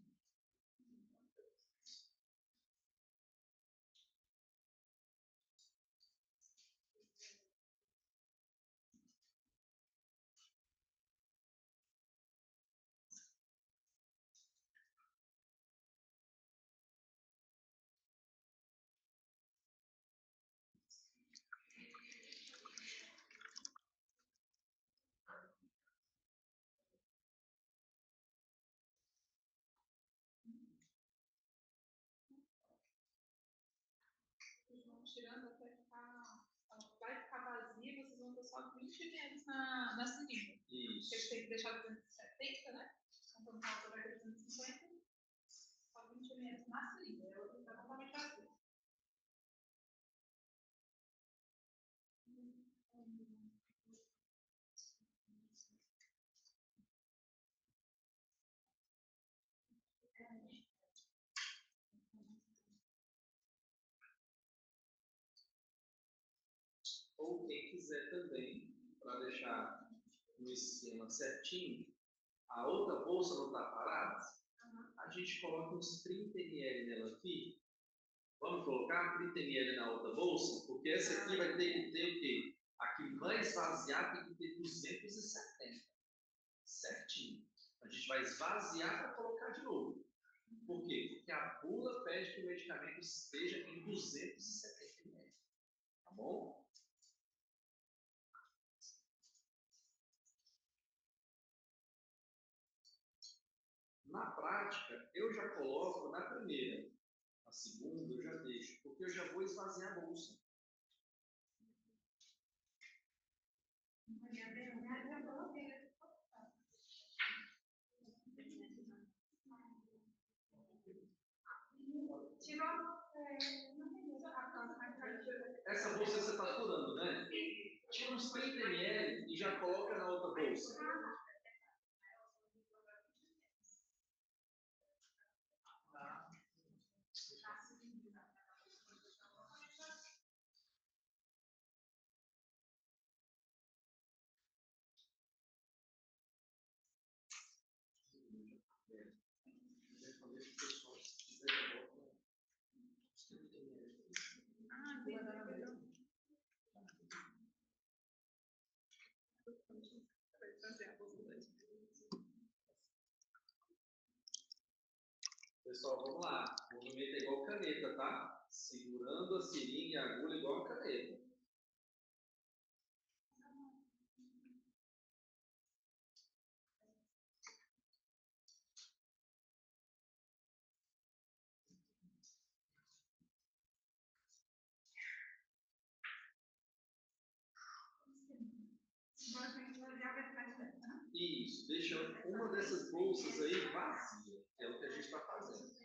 Tirando até ficar. Ela vai só 20 ml na seringa. Isso. Porque tem que deixar 270, né? Então, no caso, vai ter 250. Só 20 ml na seringa. É outra tá totalmente vazia. Ou quem quiser também, para deixar no esquema certinho, a outra bolsa não está parada, a gente coloca uns 30 ml nela aqui. Vamos colocar 30 ml na outra bolsa, porque essa aqui vai ter que ter o quê? A que vai esvaziar tem que ter 270. Certinho. A gente vai esvaziar para colocar de novo. Por quê? Porque a bula pede que o medicamento esteja em 270 ml. Tá bom? Na prática, eu já coloco na primeira. Na segunda, eu já deixo, porque eu já vou esvaziar a bolsa. Essa bolsa você está furando, né? Tira uns 30 ml e já coloca na outra bolsa. Pessoal, vamos lá. O movimento é igual caneta, tá? Segurando a seringa e a agulha igual a caneta. Isso, deixa uma dessas bolsas aí vazia, que é o que a gente está fazendo.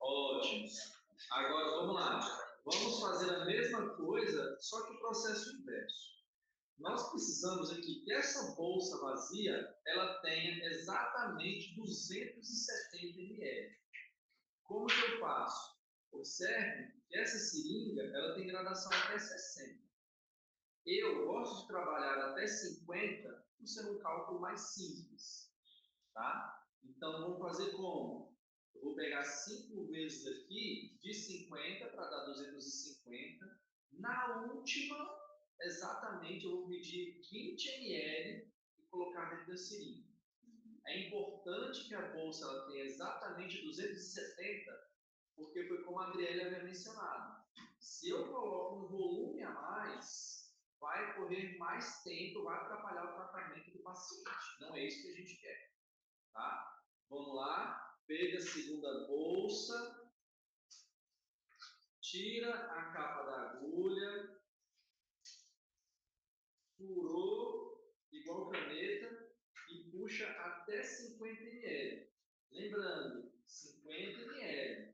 Ótimo. Agora vamos lá. Vamos fazer a mesma coisa, só que o processo inverso. Nós precisamos aqui que essa bolsa vazia ela tenha exatamente 270 ml. Como que eu faço? Observe que essa seringa ela tem gradação até 60. Eu gosto de trabalhar até 50 por ser um cálculo mais simples. Tá? Então, vamos fazer como? Eu vou pegar 5 vezes aqui de 50 para dar 250. Na última, exatamente, eu vou medir 20 ml e colocar dentro da seringa. É importante que a bolsa ela tenha exatamente 270, porque foi como a Adriele havia mencionado. Se eu coloco um volume a mais, vai correr mais tempo, vai atrapalhar o tratamento do paciente. Não é isso que a gente quer. Tá? Vamos lá. Pega a segunda bolsa, tira a capa da agulha, furou igual caneta e puxa até 50 ml. Lembrando, 50 ml.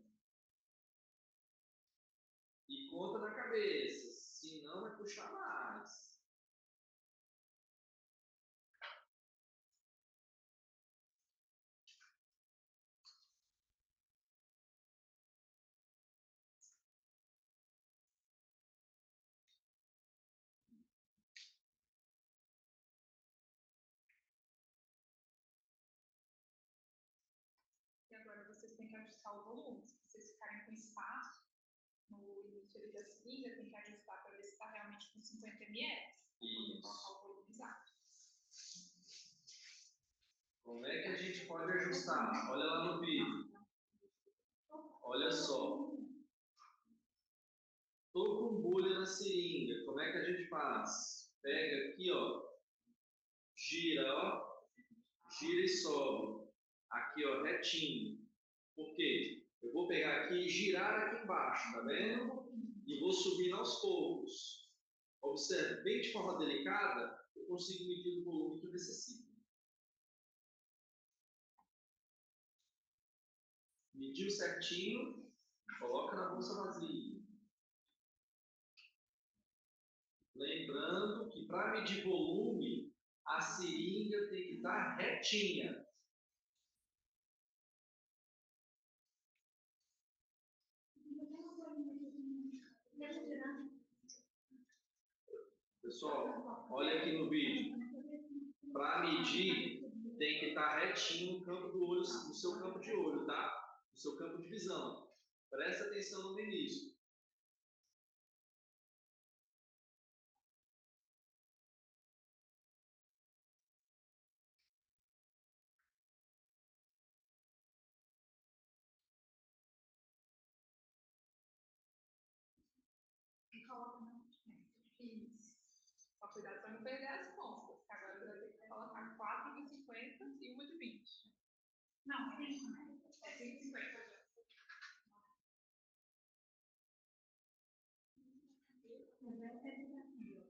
E conta na cabeça, senão vai puxar mais. E agora vocês têm que ajustar o volume. Se vocês ficarem com espaço, no início ali da seringa, tem que ajustar para ver se está realmente com 50 ml. Isso. Colocar o volume exato. Como é que a gente pode ajustar? Olha lá no vídeo. Olha só. Estou com bolha na seringa. Como é que a gente faz? Pega aqui, ó. Gira, ó. Gira e sobe. Aqui, ó, retinho. Por quê? Eu vou pegar aqui e girar aqui embaixo, tá vendo? E vou subir aos poucos. Observe, bem de forma delicada, eu consigo medir o volume que eu necessito. Mediu certinho, coloca na bolsa vazia. Lembrando que para medir volume, a seringa tem que estar retinha. Pessoal, olha aqui no vídeo. Para medir, tem que estar retinho no campo do olho, no seu campo de olho, tá? No seu campo de visão. Presta atenção no início. Isso. Só cuidado para não perder as pontas. Agora você vai ter que colocar 4 de 50 e uma de 20. Não, 5, né? É 5 de 50. Mas é desafio.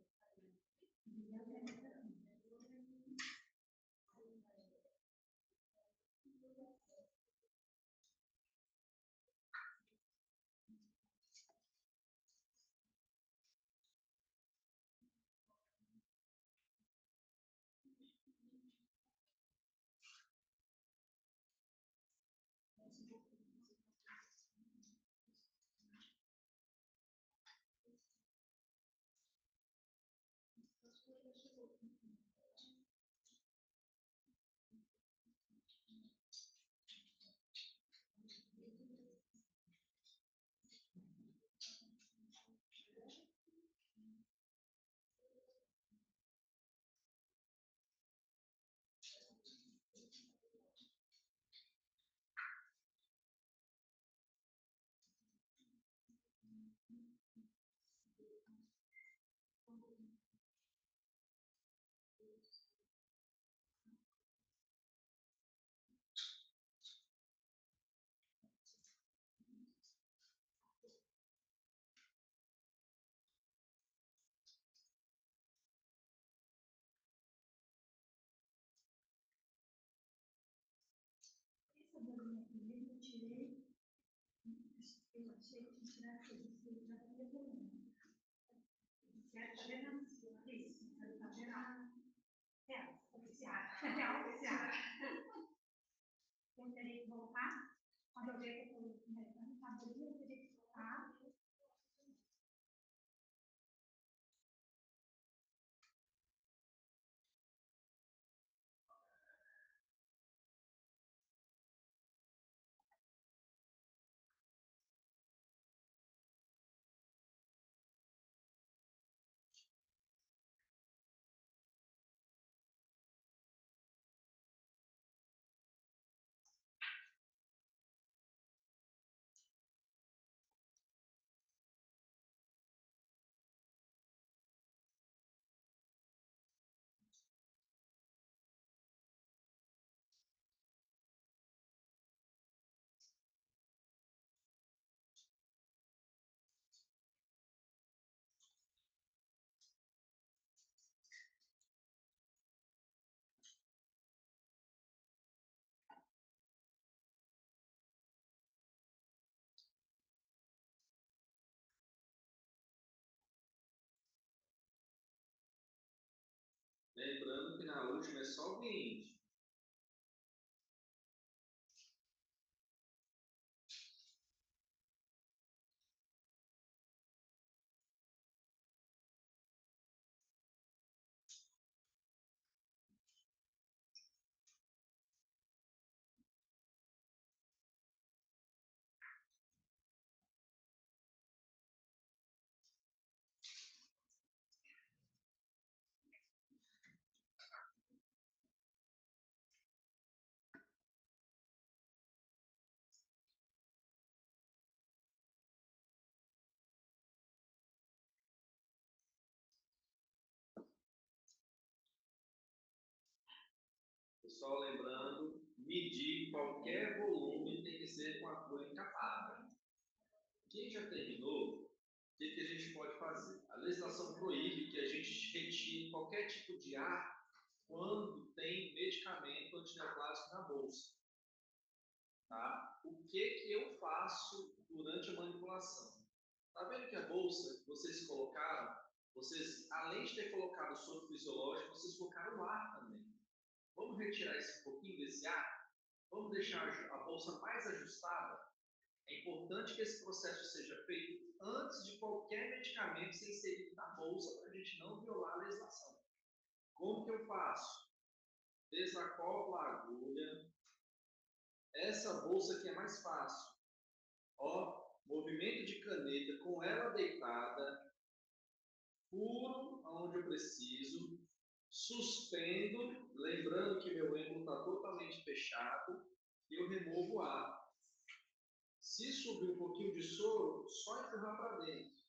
Essa bolinha aqui, eu tirei. Eu achei que tirar tudo, porque já tinha bolinha. Certo? Tá vendo? Isso, tá vendo? É, oficial. Eu terei que voltar. Quando eu ver que eu estou começando a bolinha, eu terei que voltar. Lembrando que na última é só 20. Só lembrando, medir qualquer volume tem que ser com a agulha encapada. Quem já terminou, o que a gente pode fazer? A legislação proíbe que a gente retire qualquer tipo de ar quando tem medicamento antineoplásico na bolsa. Tá? O que eu faço durante a manipulação? Tá vendo que a bolsa, vocês colocaram, além de ter colocado o soro fisiológico, vocês colocaram o ar também. Vamos retirar esse pouquinho desse ar? Vamos deixar a bolsa mais ajustada? É importante que esse processo seja feito antes de qualquer medicamento ser inserido na bolsa para a gente não violar a legislação. Como que eu faço? Desacoplo a agulha. Essa bolsa aqui é mais fácil. Ó, movimento de caneta com ela deitada. Furo onde eu preciso. Suspendo, lembrando que meu êmbolo está totalmente fechado. E eu removo o ar. Se subir um pouquinho de soro, só empurrar para dentro.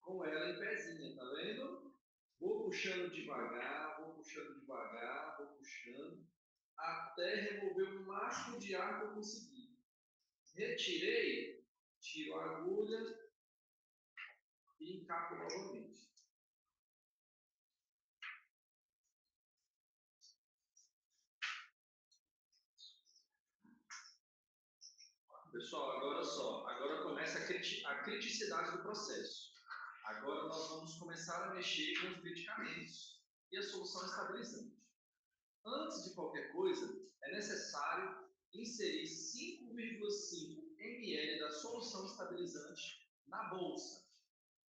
Com ela em pezinha, tá vendo? Vou puxando devagar, vou puxando, até remover o máximo de ar que eu conseguir. Retirei, tiro a agulha e encapo novamente. Pessoal, agora começa a criticidade do processo. Agora nós vamos começar a mexer com os medicamentos e a solução estabilizante. Antes de qualquer coisa, é necessário inserir 5,5 ml da solução estabilizante na bolsa.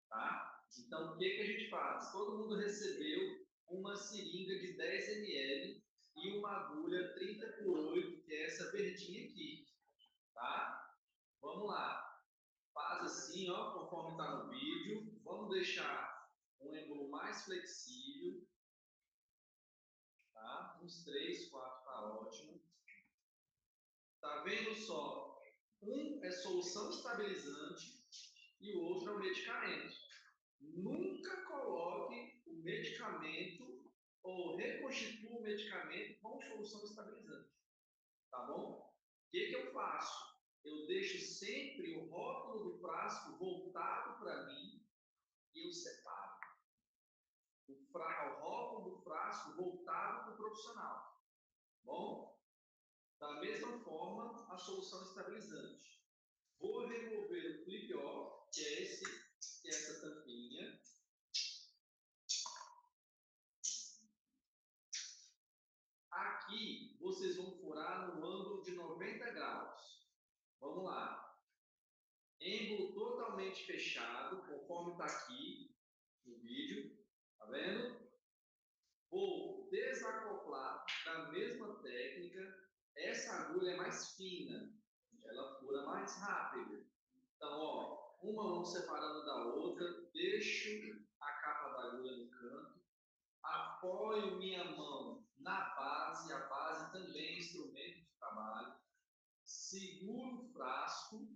Tá? Então, o que a gente faz? Todo mundo recebeu uma seringa de 10 ml e uma agulha 30 por 8, que é essa verdinha aqui. Tá? Vamos lá. Faz assim, ó, conforme está no vídeo. Vamos deixar um êmbolo mais flexível. Tá? Uns 3, 4 está ótimo. Tá vendo só? Um é solução estabilizante e o outro é o medicamento. Nunca coloque o medicamento ou reconstitua o medicamento com solução estabilizante. Tá bom? O que eu faço? Eu deixo sempre o rótulo do frasco voltado para mim e eu separo. O rótulo do frasco voltado para o profissional. Bom? Da mesma forma, a solução estabilizante. Vou remover o clip-off, que é essa tampinha. Aqui, vocês vão furar no ângulo de 90 graus. Vamos lá. Êmbolo totalmente fechado, conforme está aqui no vídeo. Tá vendo? Vou desacoplar da mesma técnica. Essa agulha é mais fina. Ela fura mais rápido. Então, ó, uma mão separando da outra. Deixo a capa da agulha no canto. Apoio minha mão na base. A base também é instrumento de trabalho. Seguro o frasco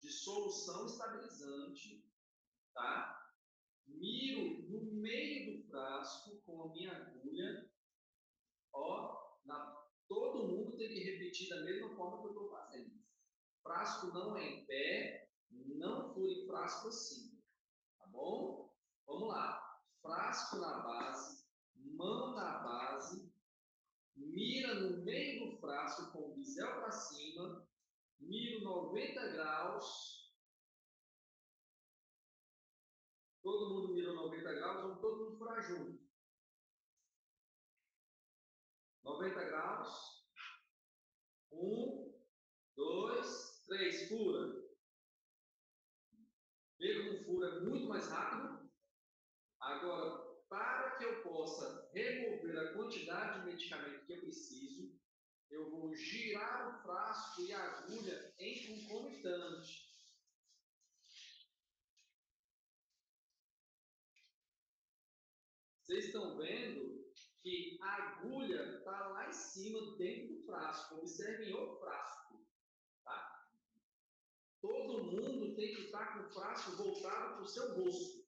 de solução estabilizante, tá? Miro no meio do frasco com a minha agulha, ó, todo mundo tem que repetir da mesma forma que eu estou fazendo. Frasco não é em pé, não fure frasco assim, tá bom? Vamos lá. Frasco na base, mão na base, mira no meio do frasco com o bisel para cima, miro 90 graus. Todo mundo mira 90 graus, vamos todo mundo furar junto. 90 graus. 1, 2, 3, fura. Vê como fura muito mais rápido. Agora, para que eu possa remover a quantidade de medicamento que eu preciso, eu vou girar o frasco e a agulha em concomitante. Vocês estão vendo que a agulha está lá em cima, dentro do frasco. Observem o frasco. Tá? Todo mundo tem que estar com o frasco voltado para o seu rosto.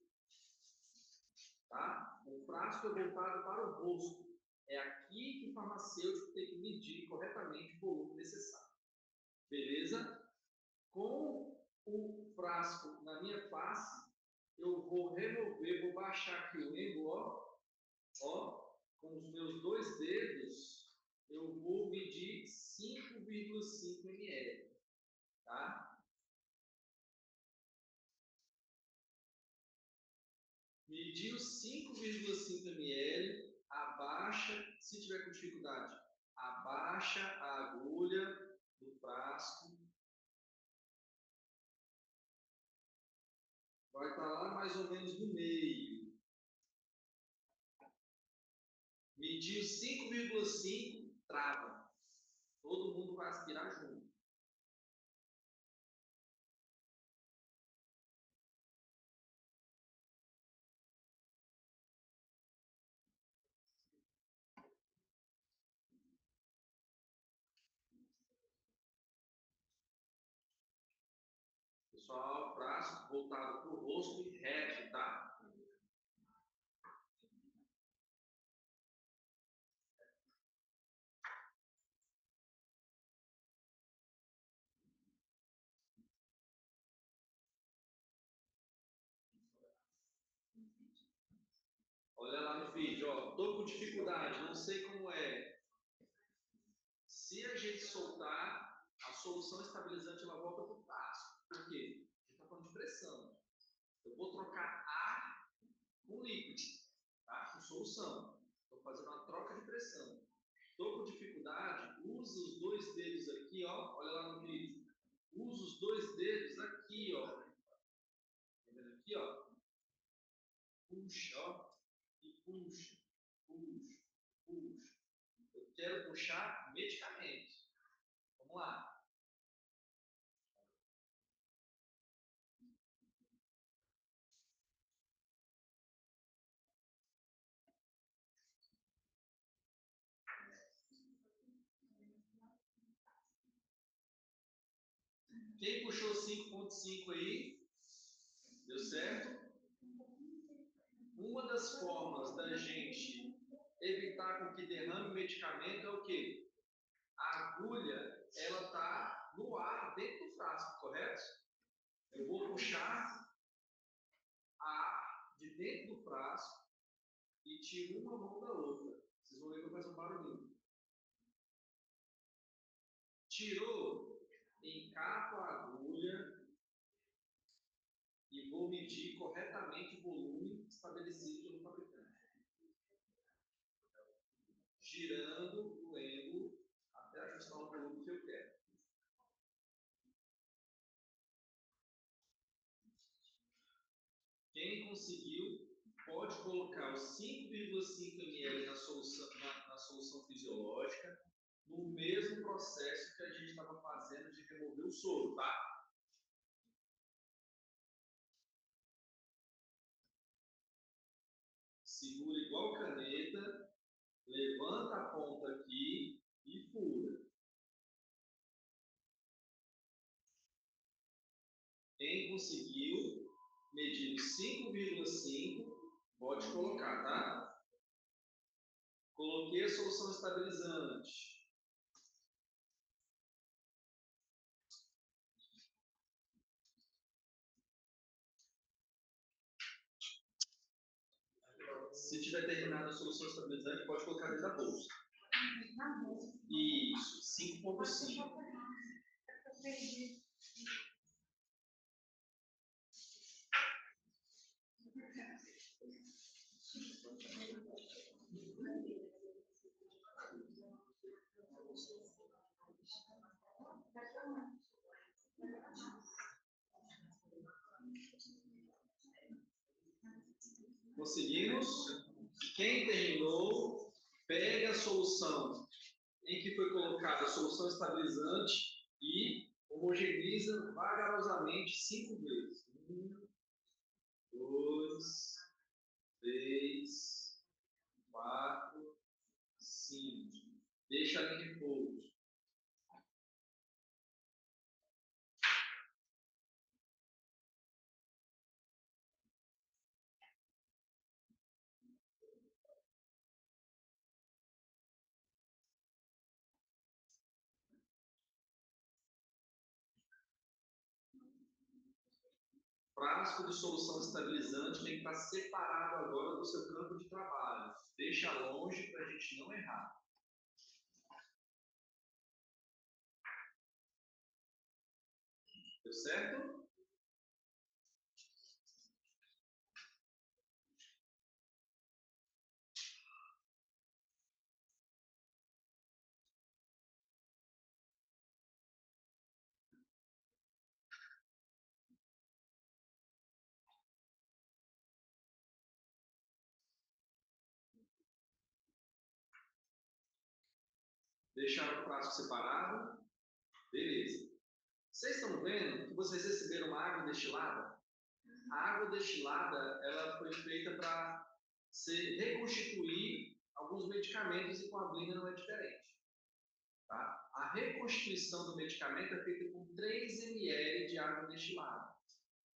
Tá? O frasco é voltado para o rosto. É aqui que o farmacêutico tem que medir corretamente o volume necessário. Beleza? Com o frasco na minha face, eu vou remover, vou baixar aqui o êmbolo, ó, com os meus 2 dedos, eu vou medir 5,5 ml, tá? Mediu 5,5 ml, abaixa, se tiver com dificuldade, abaixa a agulha do frasco. Vai estar lá mais ou menos no meio. Mediu 5,5, trava. Todo mundo vai aspirar junto. Pessoal, braço voltado para o rosto e reto, tá? Olha lá no vídeo, ó. Tô com dificuldade, não sei como é. Se a gente soltar, a solução estabilizante ela volta para o frasco. Por quê? A gente está falando de pressão. Eu vou trocar ar com líquido, tá? Com solução. Estou fazendo uma troca de pressão. Estou com dificuldade, usa os 2 dedos aqui, ó. Olha lá no vídeo. Usa os 2 dedos aqui, ó. Tá vendo aqui, ó? Puxa, ó. E puxa, puxa, puxa. Eu quero puxar medicamento. Vamos lá. Quem puxou 5,5 aí? Deu certo? Uma das formas da gente evitar com que derrame o medicamento é o quê? A agulha, ela está no ar dentro do frasco, correto? Eu vou puxar ar de dentro do frasco e tiro uma mão da outra. Vocês vão ver que eu faço um barulhinho. Tirou, encapo a agulha e vou medir corretamente o volume estabelecido pelo fabricante. Girando o êmbolo até ajustar o volume que eu quero. Quem conseguiu, pode colocar os 5,5 ml na solução fisiológica, no mesmo processo que a gente estava fazendo de remover o soro, tá? Segura igual caneta, levanta a ponta aqui e fura. Quem conseguiu, medindo 5,5, pode colocar, tá? Coloquei a solução estabilizante. Se tiver terminado a solução estabilizante, pode colocar dentro da bolsa. Isso, 5,5. Conseguimos? Quem terminou, pega a solução em que foi colocada a solução estabilizante e homogeneiza vagarosamente 5 vezes. 1, 2, 3, 4, 5. Deixa ela em repouso. frasco de solução estabilizante tem que estar separado agora do seu campo de trabalho. Deixa longe para a gente não errar. Deu certo? Deixaram o frasco separado? Beleza. Vocês estão vendo que vocês receberam uma água destilada? A água destilada ela foi feita para reconstituir alguns medicamentos e com a blina não é diferente. Tá? A reconstituição do medicamento é feita com 3 ml de água destilada.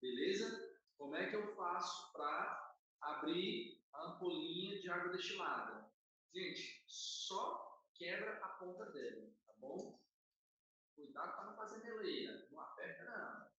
Beleza? Como é que eu faço para abrir a ampolinha de água destilada? Gente, só quebra a ponta dela, tá bom? Cuidado para não fazer meleira. Não aperta, não.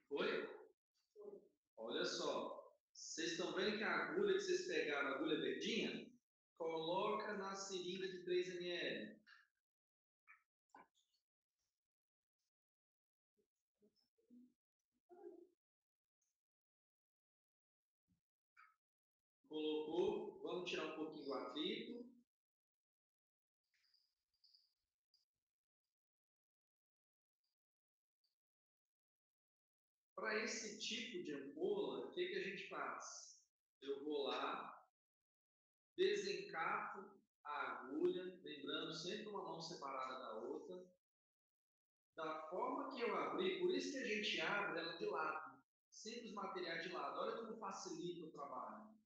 Foi? Olha só. Vocês estão vendo que a agulha que vocês pegaram, a agulha verdinha, coloca na seringa de 3 ml. Colocou, vamos tirar um pouquinho do atrito. Para esse tipo de ampola, o que a gente faz? Eu vou lá, desencapo a agulha, lembrando sempre uma mão separada da outra. Da forma que eu abri, por isso que a gente abre ela de lado, sempre os materiais de lado. Olha como facilita o trabalho.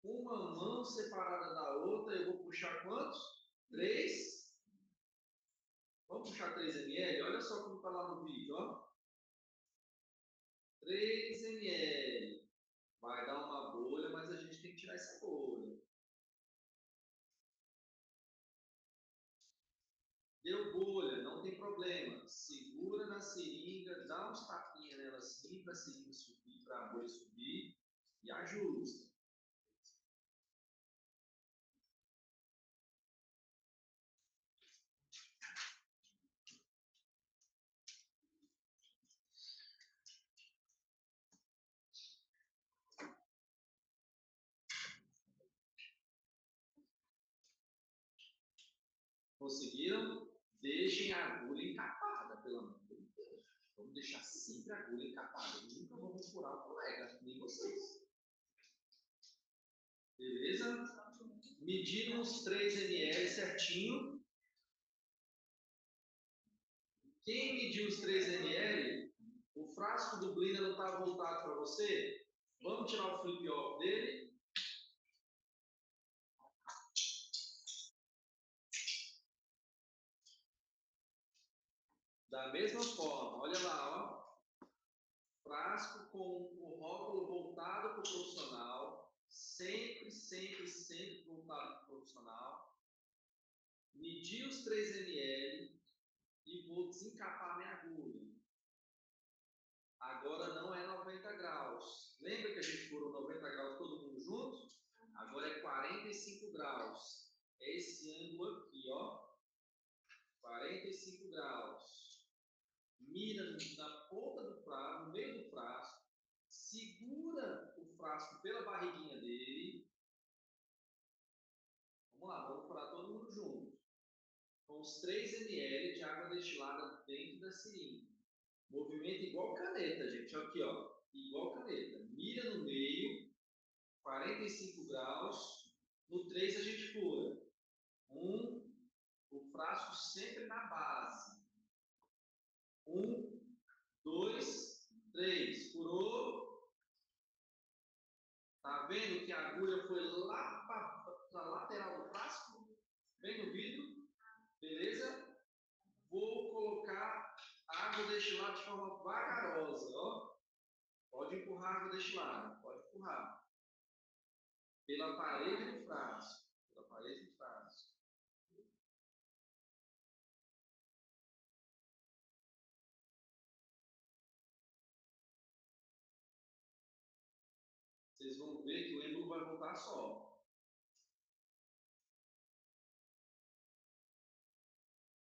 Uma mão separada da outra, eu vou puxar quantos? 3. Vamos puxar 3 ml? Olha só como está lá no vídeo, ó. 3 ml. Vai dar uma bolha, mas a gente tem que tirar essa bolha. Deu bolha, não tem problema. Segura na seringa, dá uns tapinhas nela assim, para a seringa subir, para a bolha subir, e ajusta. Conseguiram? Deixem a agulha encapada, pelo amor de Deus. Vamos deixar sempre a agulha encapada. Nunca vamos furar o colega, nem vocês. Beleza? Medimos 3 ml certinho. Quem mediu os 3 ml, o frasco do Blina não está voltado para você? Vamos tirar o flip-off dele. Da mesma forma, olha lá, ó. Frasco com o rótulo voltado para o profissional. Sempre, sempre, sempre voltado para o profissional. Medir os 3 ml e vou desencapar minha agulha. Agora não é 90 graus. Lembra que a gente furou 90 graus todo mundo junto? Agora é 45 graus. É esse ângulo aqui, ó. 45 graus. Mira na ponta do frasco, no meio do frasco. Segura o frasco pela barriguinha dele. Vamos lá, vamos furar todo mundo junto. Com os 3 ml de água destilada dentro da seringa. Movimento igual caneta, gente. Aqui, ó. Igual caneta. Mira no meio. 45 graus. No 3 a gente fura. 1. O frasco sempre na base. 1, 2, 3. Furou. Tá vendo que a agulha foi lá para a lateral do frasco? Bem no vidro. Beleza? Vou colocar água destilada de forma vagarosa, ó. lado deste lado. Pode empurrar. Pela parede do frasco. Pela parede do frasco. Vocês vão ver que o êmbolo vai voltar só.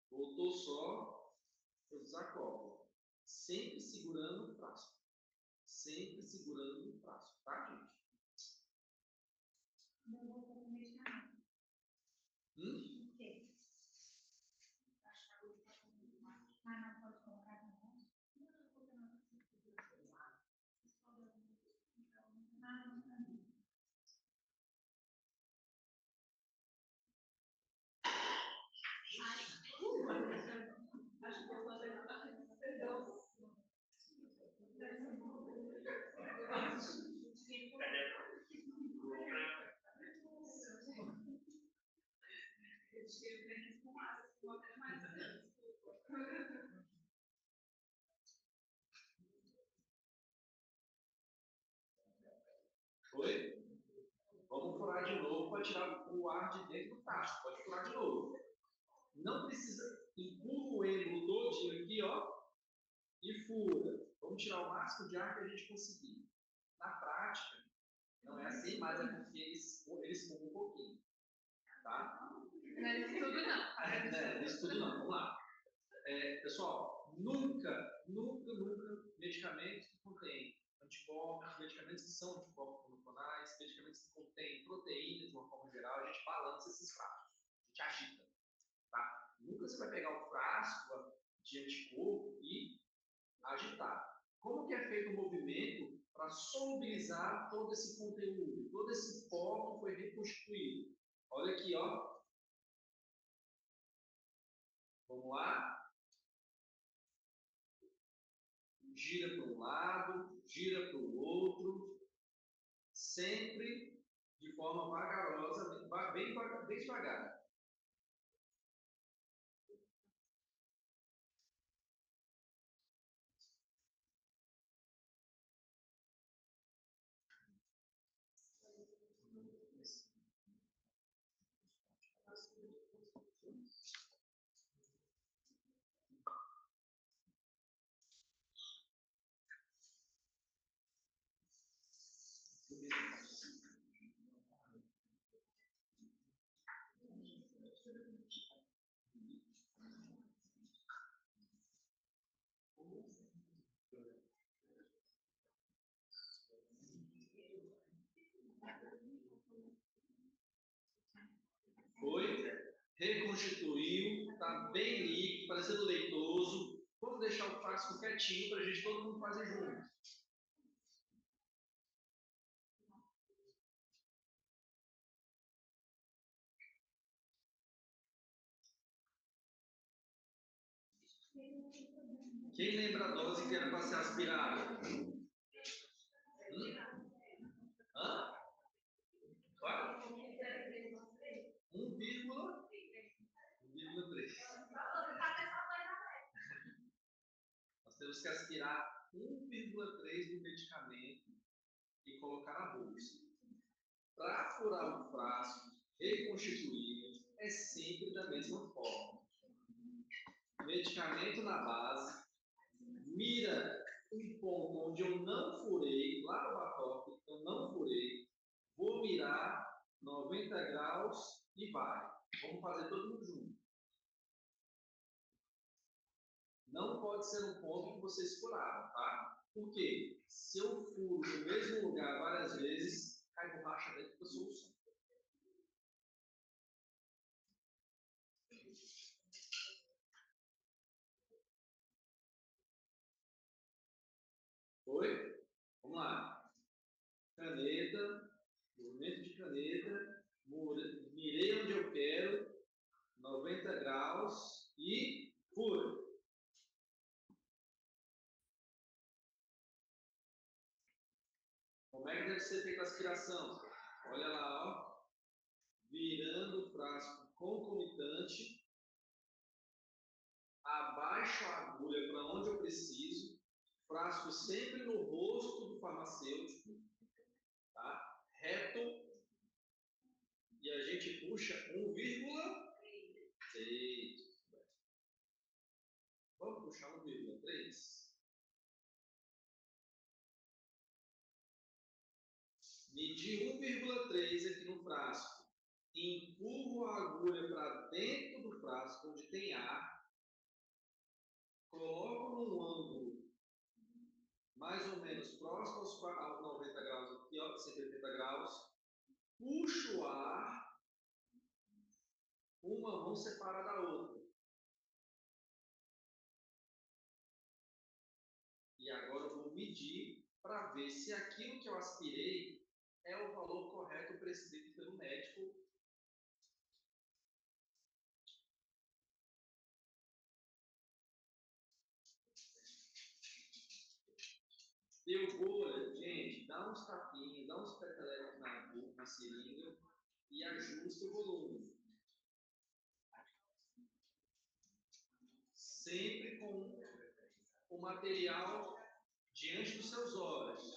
Voltou só, eu desacoplo. Sempre segurando o frasco. Sempre segurando o frasco, tá, gente? Não vou fazer medicamento. Por quê? Mas pode colocar na mão? Acho que eu vou fazer perdão. Oi? Vamos furar de novo para tirar o ar de dentro do frasco. Pode furar de novo. Não precisa. Empurra o êmbolo todinho aqui, ó. E fura. Vamos tirar o máximo de ar que a gente conseguir. Na prática, não é assim, mas é porque eles fumam um pouquinho. Tá? Não é isso tudo, não. Não é isso tudo, não. Vamos lá. Pessoal, nunca medicamentos que contêm anticorpos, medicamentos que são anticorpos monoclonais, medicamentos que contêm proteínas de uma forma geral, a gente balança esses frascos, a gente agita. Tá? Nunca você vai pegar o frasco de anticorpo e agitar. Como que é feito o movimento para solubilizar todo esse conteúdo? Todo esse pó que foi reconstituído. Olha aqui, ó. Vamos lá. Gira para um lado, gira para o outro, sempre de forma vagarosa, bem devagar. Foi, reconstituiu, está bem líquido, parecendo leitoso. Vamos deixar o frasco quietinho para a gente todo mundo fazer junto. Quem lembra a dose que era para ser aspirada? Hã? Qual? 1,3. Nós temos que aspirar 1,3 do medicamento e colocar na bolsa. Para furar o frasco, reconstituir, é sempre da mesma forma. Medicamento na base, mira um ponto onde eu não furei, lá no batoque, eu não furei, vou mirar 90 graus e vai. Vamos fazer todo mundo junto. Não pode ser um ponto que vocês furaram, tá? Por quê? Se eu furo no mesmo lugar várias vezes, cai borracha dentro da solução. Foi? Vamos lá. Caneta, movimento de caneta, mirei onde eu quero, 90 graus e fura. Como é que deve ser feita a aspiração? Olha lá, ó. Virando o frasco concomitante, abaixo a agulha para onde eu preciso, frasco sempre no rosto do farmacêutico, tá? Reto. E a gente puxa 1,3. Vamos puxar 1,3. Medir 1,3 aqui no frasco. Empurro a agulha para dentro do frasco, onde tem ar. Coloco num ângulo mais ou menos próximo aos 90 graus aqui, ó, 180 graus. Puxo o ar. Uma mão separa da outra. E agora eu vou medir para ver se aquilo que eu aspirei é o valor correto prescrito pelo médico. Deu bolha, gente, dá uns tapinhos, dá uns petelecos na seringa e ajusta o volume. Sempre com o material diante dos seus olhos.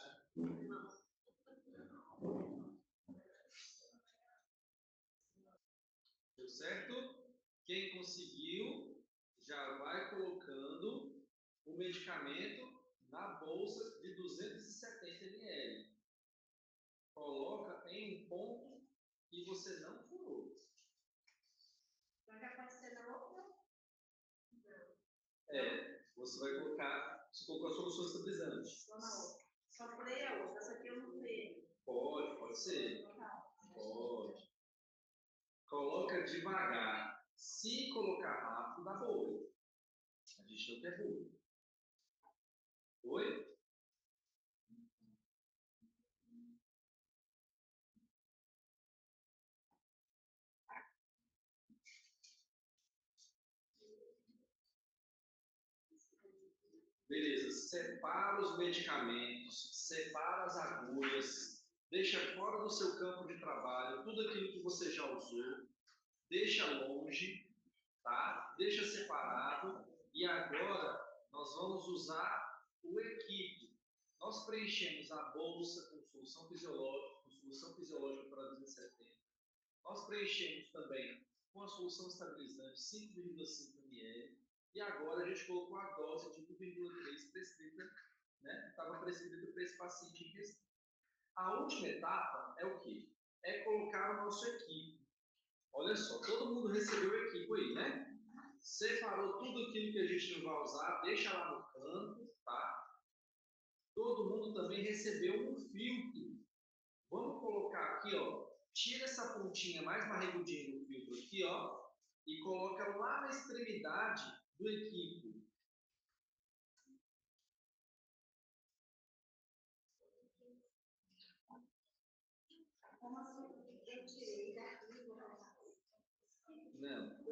Deu certo? Quem conseguiu, já vai colocando o medicamento na bolsa de 270 ml. Coloca em um ponto que você não furou. Já pode ser na outra? Você vai colocar, você colocou a solução estabilizante. Só na outra. Só furei a outra, essa aqui eu não furei. Pode ser. Pode. Coloca devagar. Se colocar rápido, dá bolha. A gente não quer bolha. Oi? Beleza, separa os medicamentos, separa as agulhas, deixa fora do seu campo de trabalho tudo aquilo que você já usou, deixa longe, tá? Deixa separado. E agora nós vamos usar o equipe. Nós preenchemos a bolsa com solução fisiológica para 270. Nós preenchemos também com a solução estabilizante 5,5 ml. E agora a gente colocou a dose de 1,3 prescrita, né? Estava prescrita para esse paciente em questão. A última etapa é o quê? É colocar o nosso equipe. Olha só, todo mundo recebeu o equipe aí, né? Separou tudo aquilo que a gente não vai usar, deixa lá no canto, tá? Todo mundo também recebeu um filtro. Vamos colocar aqui, ó. Tira essa pontinha mais barrigudinha do filtro aqui, ó. E coloca lá na extremidade do equipo. Como assim? Eu tirei daqui, vou colocar. Não.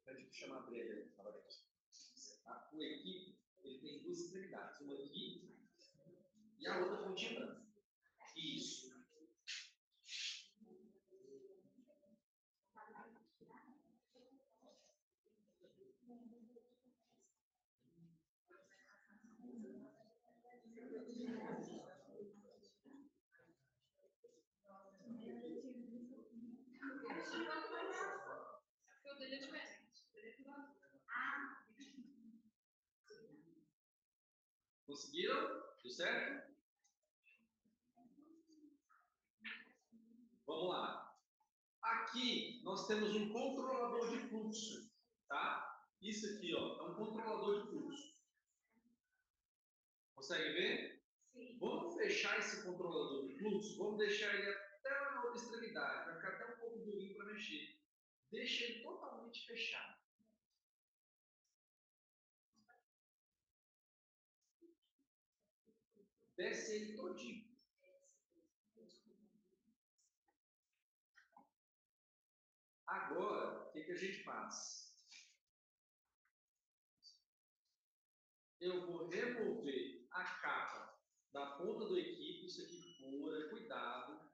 Pode chamar a breve. O equipe, ele tem duas extremidades. Uma aqui e a outra pontinha branca. Isso. Porque o dele é diferente. O dele é tudo azul. Conseguiram? Tudo certo? Vamos lá. Aqui nós temos um controlador de fluxo, tá? Isso aqui, ó, é um controlador de fluxo. Consegue ver? Sim. Vamos fechar esse controlador de fluxo, vamos deixar ele até lá na outra extremidade, vai ficar até um pouco durinho para mexer. Deixa ele totalmente fechado. Desce ele todinho. Agora, o que a gente faz? Eu vou remover a capa da ponta do equipe, isso aqui fura, cuidado.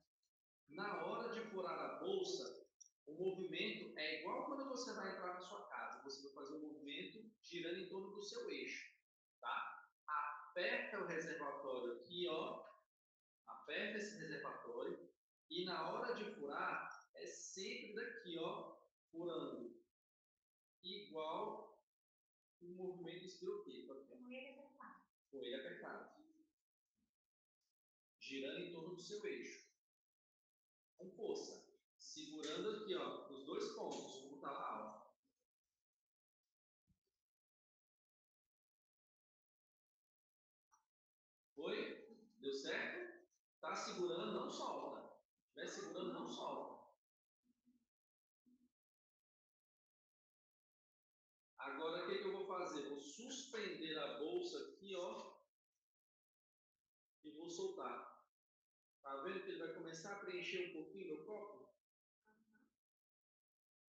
Na hora de furar a bolsa, o movimento é igual quando você vai entrar na sua casa. Você vai fazer um movimento girando em torno do seu eixo. tá? Aperta o reservatório aqui, ó. Aperta esse reservatório e na hora de furar, é sempre daqui, ó, furando. Igual o movimento espiroqueta. Com ele apertado. Girando em torno do seu eixo. Com força. Segurando aqui, ó, nos dois pontos, como tá lá, ó. Foi? Deu certo? Tá segurando, não solta. Se estiver segurando, não solta. Agora, o que eu vou fazer? Vou suspender a bolsa aqui, ó. E vou soltar. Tá vendo que ele vai começar a preencher um pouquinho do copo?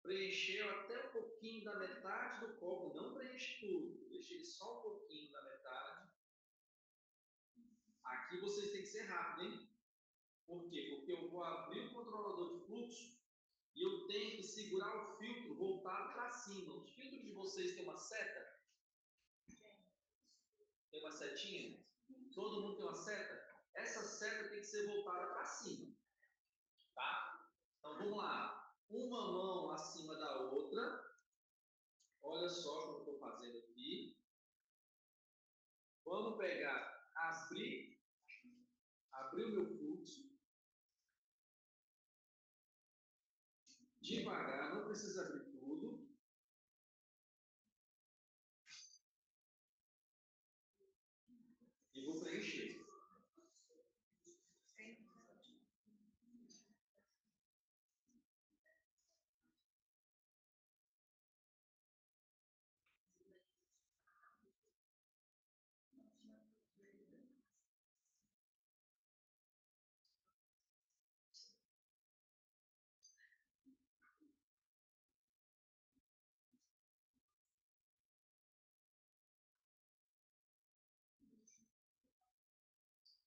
Preencheu até um pouquinho da metade do copo. Não preenche tudo. Deixa ele só um pouquinho da metade. Aqui vocês têm que ser rápido, hein? Por quê? Porque eu vou abrir o controlador de fluxo e eu tenho que segurar o filtro voltado para cima. Os filtros de vocês têm uma seta? Tem uma setinha? Todo mundo tem uma seta? Essa seta tem que ser voltada para cima. Tá? Então vamos lá. Uma mão acima da outra. Olha só como eu estou fazendo aqui. Vamos pegar, abrir o meu fluxo. Devagar, não precisa abrir tudo. E vou preencher.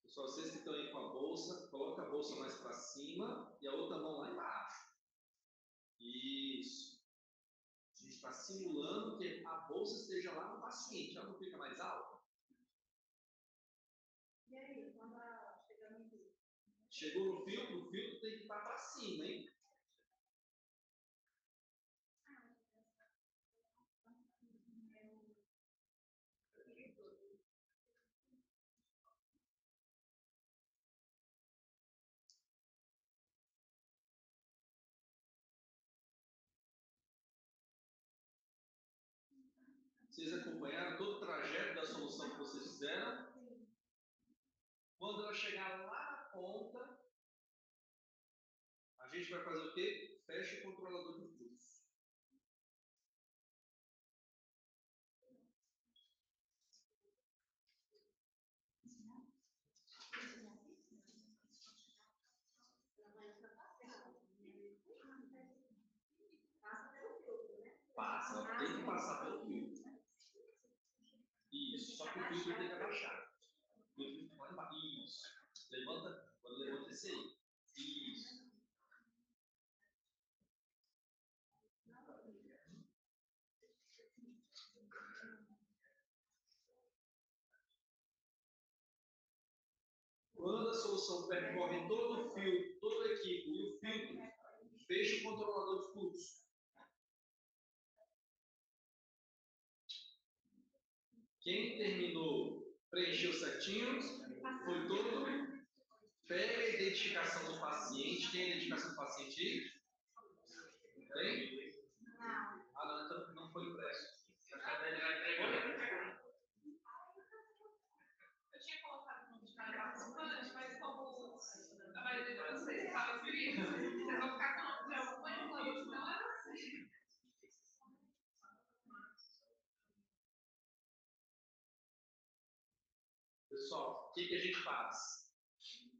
Pessoal, vocês que estão aí com a bolsa, coloca a bolsa mais para cima e a outra mão lá embaixo. Isso. A gente está simulando que a bolsa esteja lá no paciente. Ela não fica mais alta? E aí, quando chega no filtro? Chegou no filtro, o filtro tem que estar para cima, hein? Vocês acompanharam todo o trajeto da solução que vocês fizeram? Quando ela chegar lá na ponta, a gente vai fazer o quê? Fecha o controlador de fluxo. Passa, tem que passar pelo filtro. Isso, só que o filtro tem que abaixar. O filtro vai embaixo. Isso. Levanta, quando levanta esse aí. Isso. Quando a solução percorre todo o filtro, todo o equipe e o filtro, fecha o controlador de fluxo. Quem terminou, preencheu certinho, foi todo. Pega a identificação do paciente. Tem a identificação do paciente aí? Tem? Não. Ah, não, então não foi impresso. Eu tinha colocado o nome de cada participante, mas como a maioria de vocês estava inscrito, vocês vão ficar com o meu manipulador, então era assim. Pessoal, o que a gente faz?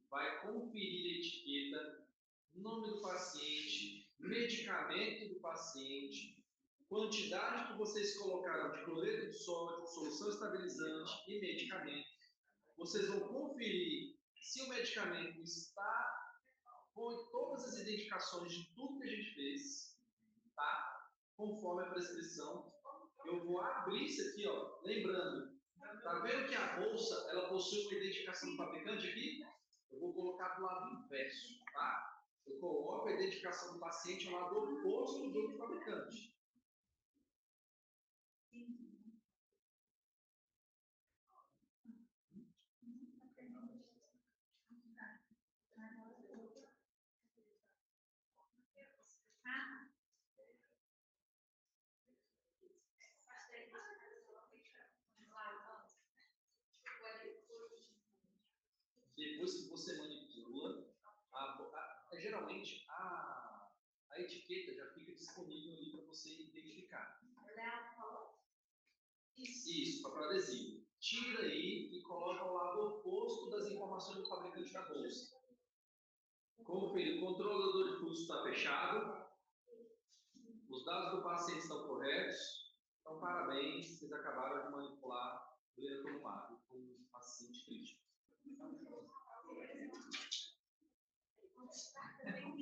Vai conferir a etiqueta, nome do paciente, medicamento do paciente, quantidade que vocês colocaram de cloreto de sódio, solução estabilizante e medicamento. Vocês vão conferir se o medicamento está com todas as identificações de tudo que a gente fez, tá? Conforme a prescrição. Eu vou abrir isso aqui, ó. Lembrando, Tá vendo que a bolsa, ela possui uma identificação do fabricante aqui? Eu vou colocar do lado inverso, tá? Eu coloco a identificação do paciente ao lado oposto do fabricante. Depois que você manipula, geralmente a etiqueta já fica disponível ali para você identificar. Isso, papel adesivo. Tira aí e coloca ao lado oposto das informações do fabricante da bolsa. Confira, o controlador de fluxo está fechado, os dados do paciente estão corretos, então parabéns, vocês acabaram de manipular o lenatomo com um paciente crítico.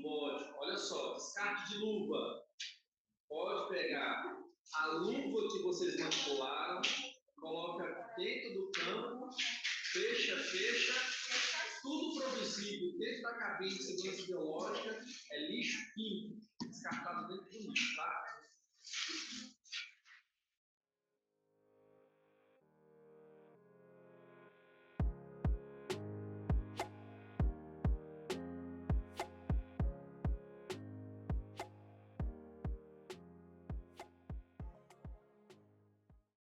Pode, olha só, descarte de luva. Pode pegar a luva que vocês manipularam, coloca dentro do campo, fecha, tudo produzido dentro da cabine de segurança biológica é lixo químico, descartado dentro do lixo.